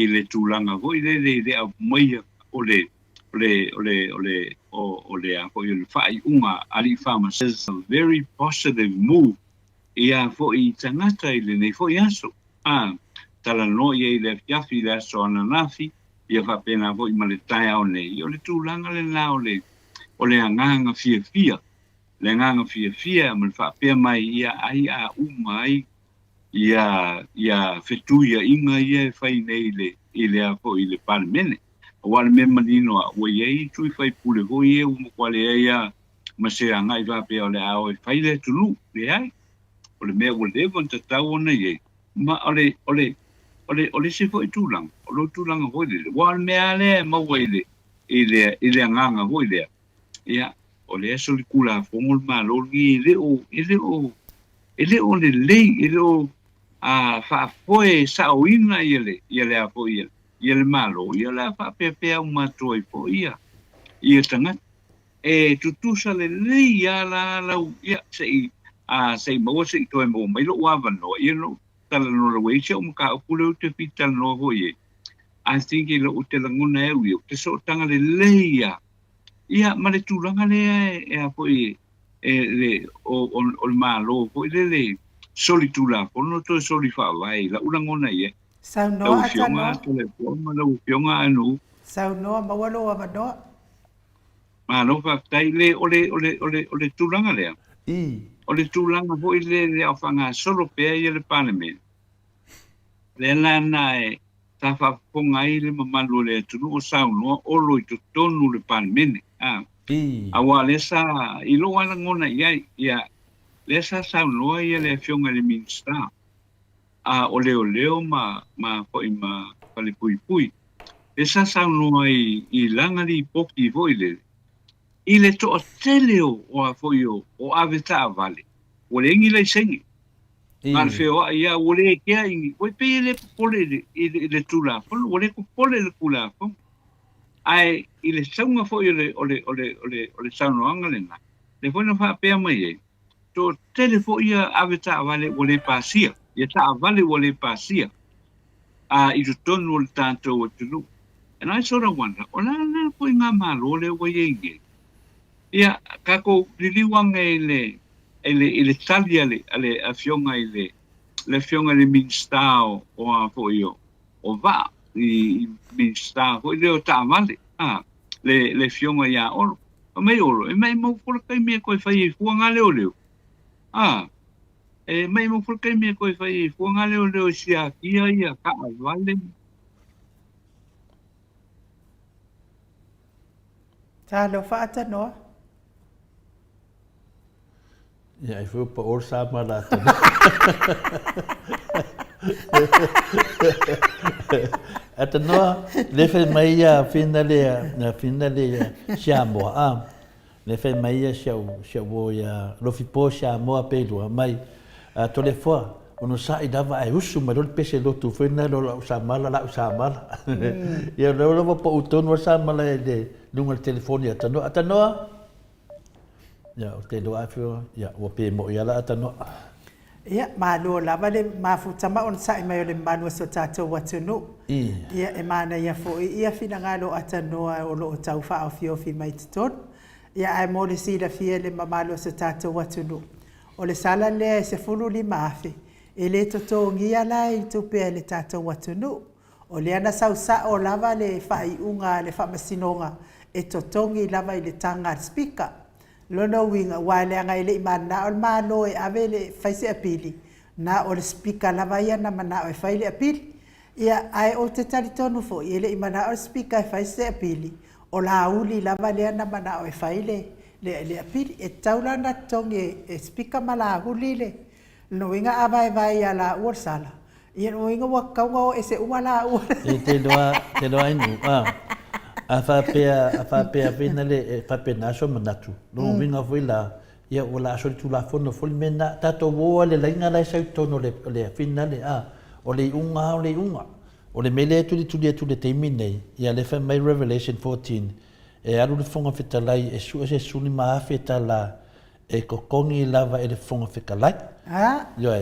le tūranga ho i le au maia ole ako i le whai unga ali whama. It's a very positive move ia fo i tangata i le nei fo i aso. Tala no i le fiafi le aso ananafi. Ia whapena fo i ma le tae au nei. O le tūranga le nā o le anganga fia. Le anganga fia ma le whapea mai ia ai a umai ia whetu ia inga ia e whai nei i le ako i le palemene. O wale me manino a ua iei tui whai pule ho i e umakwale ia ma se anga i whapea o le ao e whai le tulu le ai. O le mea ua lewa ta tau ona iei. Ma ole se fo i tūranga. O lo tūranga hoi le. Wale mea le maua i le anganga hoi le. Ia, o le aso li kula fongol ma lo li ele o le lei, ele o whaapoe sauina ia le apo ia le malo, ia le whaapepea umatua i po ia tangata. Tutusa le ia la lau ia sei maua sei toi mo mai lo wa no ia lo tala no le wei se ka upule te pita no ho ye. I think lo te languna e ui te so tanga le ia ma le tulanga le apo le o malo po le soli tula po no to soli fa vai la una ngona ye. Sau noa ata noa. Le ma lo fionga anu. Sau noa mawalo wa noa. Ma no fa tai le ole tulanga le. O le tūlanga po i le awhanga solo pēr i le parliament. Le lana ta whaponga i le mamalu le tunu o saunoa o loi to tonu le parliament. Awa le sa i lo ana ngona ia le sa saunoa i le fionga le minsta. O leo ma po i ma pale pui. Le sa saunoa i langa li poki vo i le. I le to teleo o a foio o aveta vale o le ngi le sengi al feo ia o le kia ingi o pe le pole le tula o le ko pole le kula ai i le saunga foio le sauno angalena le foi no fa pe mai to telefo ia aveta vale o le pasia ia ta vale o le pasia i to tonu le tanto o tulu and I sort of wonder o la foi nga malo le o yengi. Ia, kako liliwang ele talia ale afionga le fionga le minstao o a foio o va i minstao o le o tamale le fionga ia oro o mai oro e mai mo por kai me ko fai fuanga le oleo e mai mo por kai me ko fai fuanga le oleo sia ia ka vale Talo fa ata noa. Ja, ik wil per oor samen laten. At no, lefe mai finale Samoa. Lefe mai Samoa ya lofipo Samoa pelo mai to le fo ono sa idava ai usu ma lo pese lo tu fena lo samala la samala. Ya lo po uton samala de lunga telefoni atano. Ya, o te doa fio, ya, o pe mo ia la atano. Ia, malo lava le mafutama on sa mai le manu so tato watunu. Ia e mana ia fo ia fina ngalo atano o lo tau fa fio fi mai ton. Ia ai mo le sila fie le mamalo so tato watunu. O le sala le se fulu li mafi. E le toto ngia la i tupe le tato watunu. O le ana sausa o lava le fai unga le fa masinonga e totongi lava i le tanga speaker. Lono winga wale anga ile imana o malo e avele faise apili na o speaker lava ia na mana o faile apili ia ai o te talitonu fo ile imana o speaker faise apili o la uli lava le na mana o faile le apili e taula na tonge e speaker mala uli le no winga avai vai ala ursala ia no winga wa kaunga o ese umala u te doa inu a fa pe finale fa pe naso manatu no vinga fuila ia ola so tu la fono fol mena tato wo le linga la sa tono le finale o le unga o le mele tu le termine ia le fa my Revelation 14 e alu le fonga fetalai e su ni ma fetala e kokongi lava e le fonga fetalai yo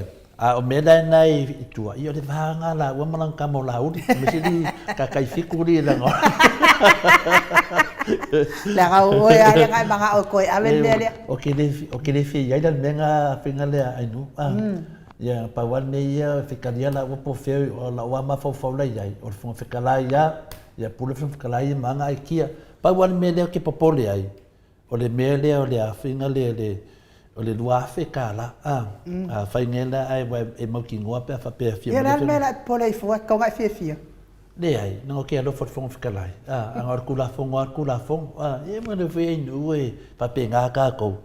o mele nai tua io le vanga la wa malang kamo la udi mesili kakai fikuri la la ga o ya ga manga o koi avele o ke le fi ya dal menga finale ai no ya pa wan ne ya fikalia la po fe o la wa ma fo la ya o fo fikala ya pule fo fikala ya manga ai kia pa wan mele ke popole ai o le mele o le finale o le lua fekala fai ngela ai e mau ki ngoa pe fa pe fia ia mela pole fo ka ga fia le ai no ke lo fo fikala angor kula fo e mo le fe no e pa pe nga ka ko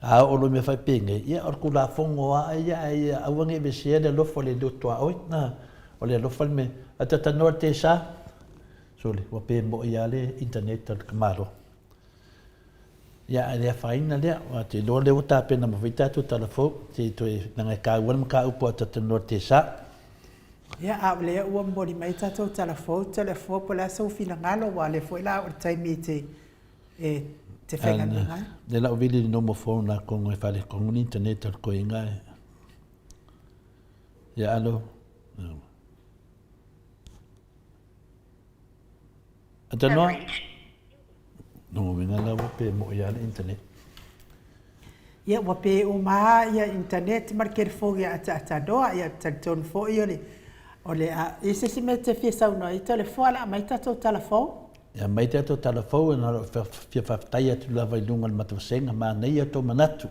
o lo me fa pe nge ia or kula fo ai awange be sia de lo fo le do toa o o le lo fo me atata norte sa sole wa pe mo ia le internet al kamaro ya le faina le o te lo le uta pena mo vita tu telefo te to na ka wan ka upo atata norte sa Ia a le ua mori mai tatou telefo po la so fina ngalo wa le foi la o taimi te whenga ngai. Le la vili no mo phone na ko ngai fale ko ni internet ko inga. Ya alo. Ata no. No vinga la pe mo ya internet. Ia wa pe o ma ia internet marker fo ia ata doa ia ton fo ia le o le a ese si mete fie sau no i telefo ala mai tatou telefo. Ya mai tatou telefo na fia fa taia tu lava i lunga matu senga ma nei to manatu.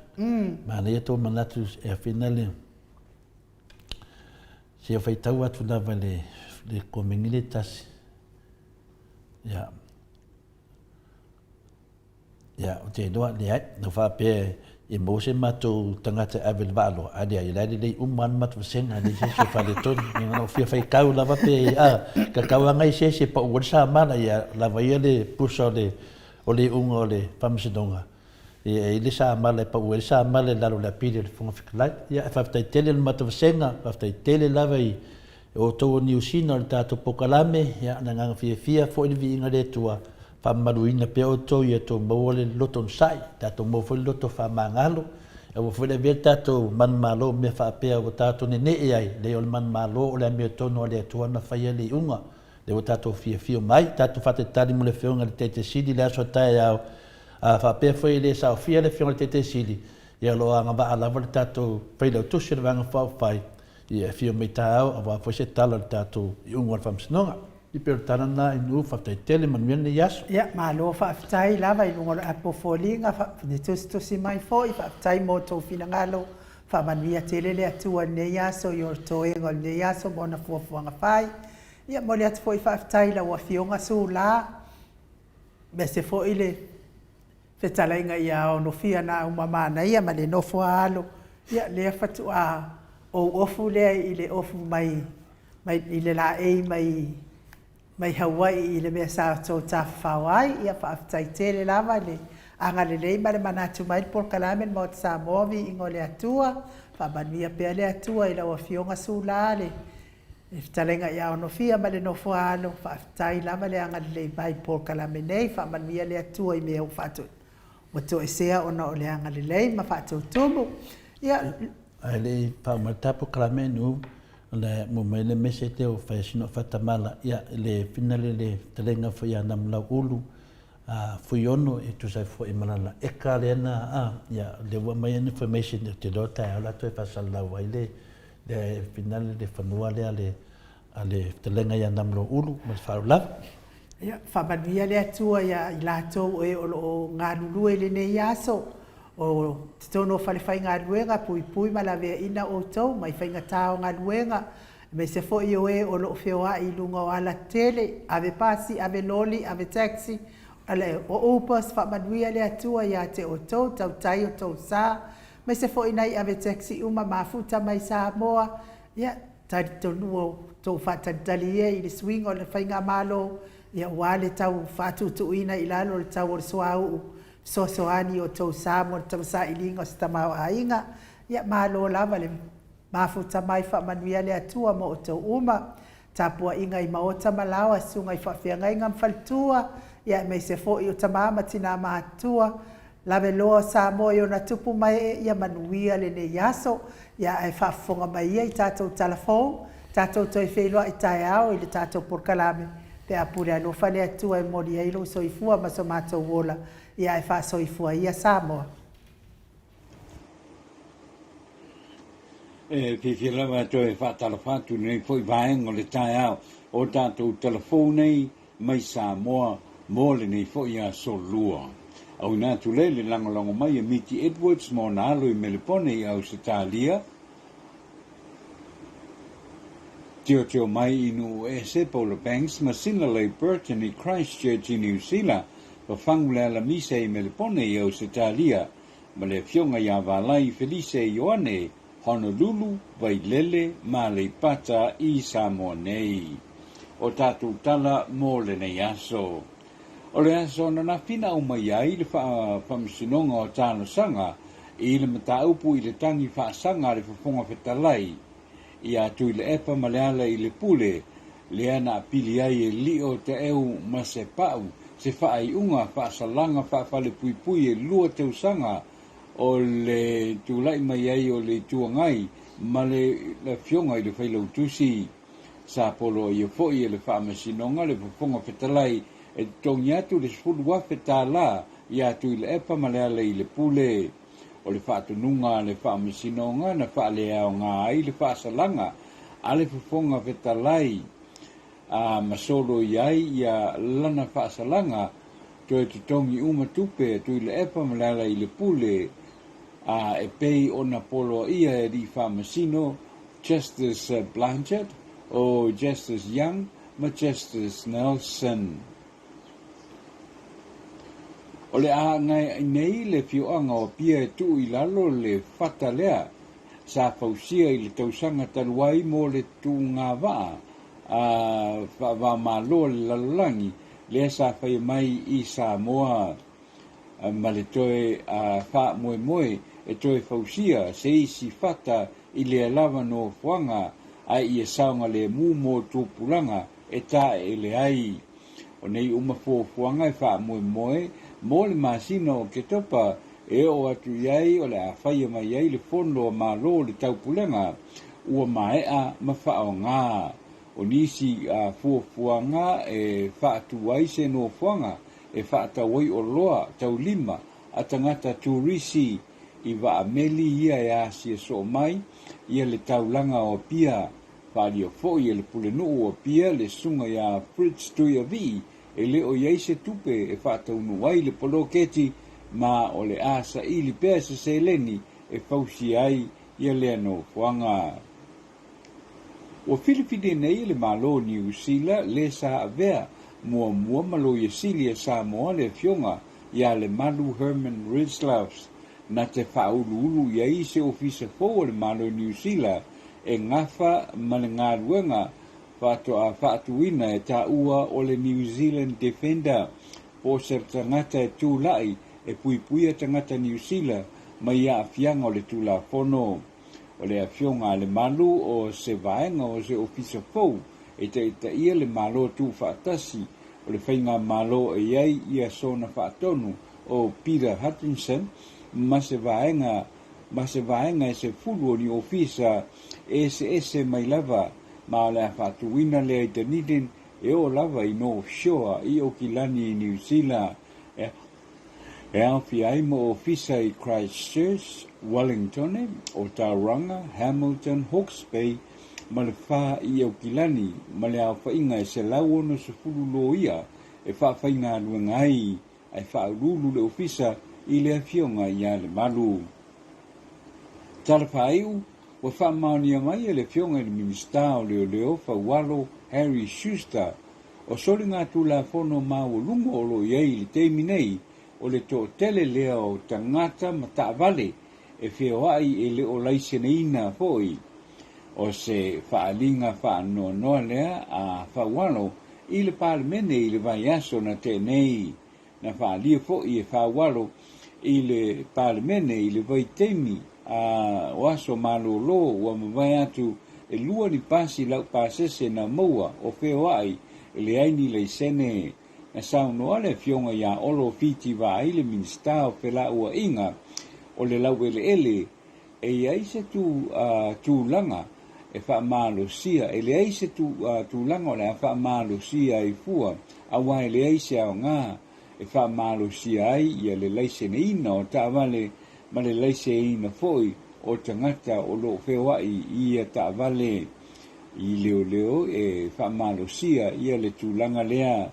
Ma nei to manatu e finale. Se fai tau atu lava le komingile tasi. Ya. Ya, o te doa le ai, no fa pe e mo se matu tangata avel valo, adia i lari lei uman matu senga le se so fale ton, ni no fia fai kau lava pe ka kau ngai se pa ua sa mana ia lava ia le puso o le unga o le pamsidonga. E le sa mala pa ua sa mala lalo la pili le funga fikalai, ia fa tai tele le matu senga, fa tai tele lava i o to New Zealand le tato pokalame, ia nanga fia fo i vi inga le tua. Fa maruina pe o to ia to mole loton sai tato mo fo loto fa mangalo e o fo le ver tato man malo me fa pe o tato ne ai le o man malo o le me to no le to na fa ia le unga le o tato fia mai tato fa te tali mo le feonga le tete sidi le so tai a fa pe fo le sa fia le feonga le tete sidi ia lo anga ba ala vol tato pe le to sir vanga fa fai ia fia me tao a fo se talo tato i unga fa msnonga I pertana na inu fa te tele manuel ne yaso. Ia ma lo fa tai lava I lungo a pofolinga fa de to si mai fo fa tai moto fina ngalo fa manuia tele le atua ne yaso yo to engo ne yaso bona fo nga fai. Ia mo le atfo fa tai la wa fionga su la. Me se fo ile fe tala inga ia no fia na uma mana ia ma le no fo alo. Ia le fa tu a o ofu le ile ofu mai ile la mai Hawaii I le mea sa tō tawhawai ia whaafitai tele lava le anga le lei mare manatu mai por kalamen mo te Samoa vi ingo le atua whaamanuia pia le atua I lawa fionga sula le e fitalenga ia ono fia ma le nofo alo whaafitai lava le anga le lei mai por kalamen nei whaamanuia le atua I mea u whatu mo tō e sea ona o le anga le lei ma whatu tumu ia ai le whaamatapo kalamen u le mo mele mese te o fa sino fata mala ia le finale le telenga fo ia na mla ulu fo yono e tu sai fo e malala e kale na ia le wa mai information te dota ala to fa sala wa ile le finale le fanua le ale telenga ia na mla ulu ma fa la ia fa badia le atua ia ila to e o ngalulu ele ne yaso o tono fale fai ngā ruenga pui malave ina o tau mai fai ngā tau ngā ruenga me se fo I oe o lo whioa I lunga o ala tele ave pasi, ave loli, ave taxi ale o upas fa manuia le atua ia te o tau tai o tau sa me se fo inai ave taxi uma mafuta mai Samoa ia tai tonu o tau fatantali I le swing o le fai ngā malo ia wale tau fatu tuina I lalo le tau o le soau soani o tau Samoa tau sa ilinga o stamau ainga ia malo lava le mafuta mai fa manuia le atua mo o tau uma tapua inga I maota malawa sunga I whawhianga inga mfaltua ia me se fo I o tamama tina maatua lave loa Samoa I o na tupu mai ia manuia le ne yaso ia e whafonga mai ia I tātou telefon tātou toi wheloa I tae au I le tātou porkalame pe apure alofa le atua e mori eilo soifua ma so mātou wola ia e whaasoifua ia Samoa. Whiwhira wa to e whaatalawhatu nei fwoi vaenga le tae au o tātou telefonei mai Samoa mō le nei fwoi a solua. Au nā tu le langolango mai e Miti Edwards mō nā alo I Melepone I Ausitalia. Tio mai inu e se Paula Banks ma sina lei Burton I Christchurch I New Zealand. Pa fangu le alamisa I Melepone I Ausitalia. Ma le fionga ia valai Felice Ioane Honolulu, Wailele, Maleifua I Samoa nei. O tātou tala mō le nei aso. O le aso na whina o mai ai le whamsinonga o tāna sanga I le mataupu I le tangi whaasanga le whafonga whetalai. ia tui le epa maleala i le pule, le ana apili ai e lio te eu ma se pau, se whaai unga, whaasalanga, whaafale pui pui e lua te usanga, o le tūlai mai ai o le tuangai, ma le fionga i le whailau tusi, sa polo i foi e le whaamasinonga, le whafonga whetalai, e tongi atu le sfulu wafe tā la, i atu i le epa maleala i le pule, o le whaatununga, le whaamasinonga, na whaalea o ngā ai, le whaasalanga, a le whafonga whetalai, masolo i ai, ia lana whaasalanga, toe te tongi uma tupe, tu i le epa maleala i le pule, e pei ona polo ia e di whaamasino, Justice Blanchard, o Justice Young, ma Justice Nelson. O le a ngai nei le fioanga o pia e tu i lalo le whata lea, sa fausia i le tausanga taluai mo le tu ngā waa, wha malo le lalolangi, le sa whai mai i Samoa, ma le toe wha moe moe, e toe fausia se isi whata i le alawa no whanga, ai i e saunga le mu mo tūpulanga, e tā e le ai. O nei umafo whanga e wha moe moe, mo le masino ke topa, e o atu iai o le a whaia mai iai le fono ma lo le taupulanga, ua maea ma wha o ngā. O nisi fuafuanga e wha atu waise no whanga, e wha atawai o loa tau lima, a tangata turisi, i wa ameli ia e asia so mai, ia le taulanga o pia, whaali o foi e le pulenu o pia, le sunga ia Fritz Tuia Vi, e le o iaise tupe e whaataunu wai le poloketi, ma o le asa i li pea se seleni e fausi ai ia le ano whanga. O Filipine nei le malo New Zealand le sa avea, mua malo ia Silia Samoa le fionga, ia le malu Herman Rizlavs, na te whaulu ia i se ofisa fōa le malo New Zealand, e ngafa ma le ngā ruenga, whaatuina e tā ua o le New Zealand Defender, po se tangata e tūlai, e puipuia tangata New Zealand, mai ia afianga o le tūla whono. O le afionga le malu o se vaenga o se ofisa fōu, e te ia le malo tū whaatasi, o le whainga malo e iai ia sona whaatonu o Peter Hutchinson, ma se vaenga e se fulu o ni ofisa ese mai lava, ma le whaatuina le ai tanidin e o lava i no offshore i o kilani i New Zealand. E awhi ai mo ofisa i Christchurch, Wellington, o Tauranga, Hamilton, Hawke's Bay, ma le wha i o kilani, ma le au whainga e se lau ono se fulu lo ia, e whainga luenga ai, ai whaurulu le ofisa i le afionga i ale malu. Tala whaiu, wa whamaunia mai e le fionga i le minista o leo whaualo Harry Schuster, o soli ngā tūla whono mau lungo o lo iei le teimi nei, o le tō tele lea o tangata ma tāwale, e whioai e le o laisene ina foi, o se whaalinga whaanoa lea a whaualo, i le palemene i le vai aso na tenei, na whaalia foi e whaualo, i le palemene i le vai teimi, o aso malolo, ua mawai atu, e lua ni pasi lau pasese na maua, o whioai, e le aini leisene, na saunoa le fionga ia olo fiti wa aile minsta o whela ua inga, o le lau ele, e iaise tu langa, e wha malo sia, e le aise tu langa o le a wha malo sia i fua, a wai le aise au ngā, e wha malo sia ai, ia le leise ne ina o ta vale, ma le leise ina foi, o tangata o lo whewai ia ta vale, i leo, e wha malo sia, ia le tu langa lea,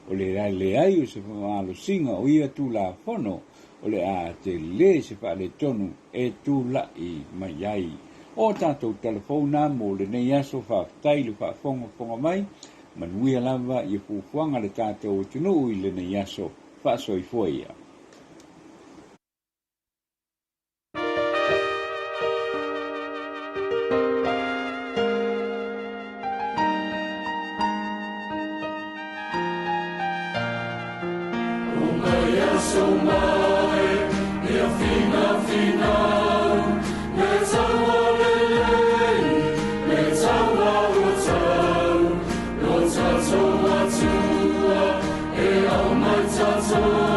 o le ai o se whamalo singa o ia tu la whono, o le a te le se wha le tonu e tu la i mai ai. O tātou telefona mo le nei aso whaftai le whafonga mai, manuia lava i fufuanga le tātou tunu i le nei aso whaasoi fuaia. Fina, le taua le lei, le so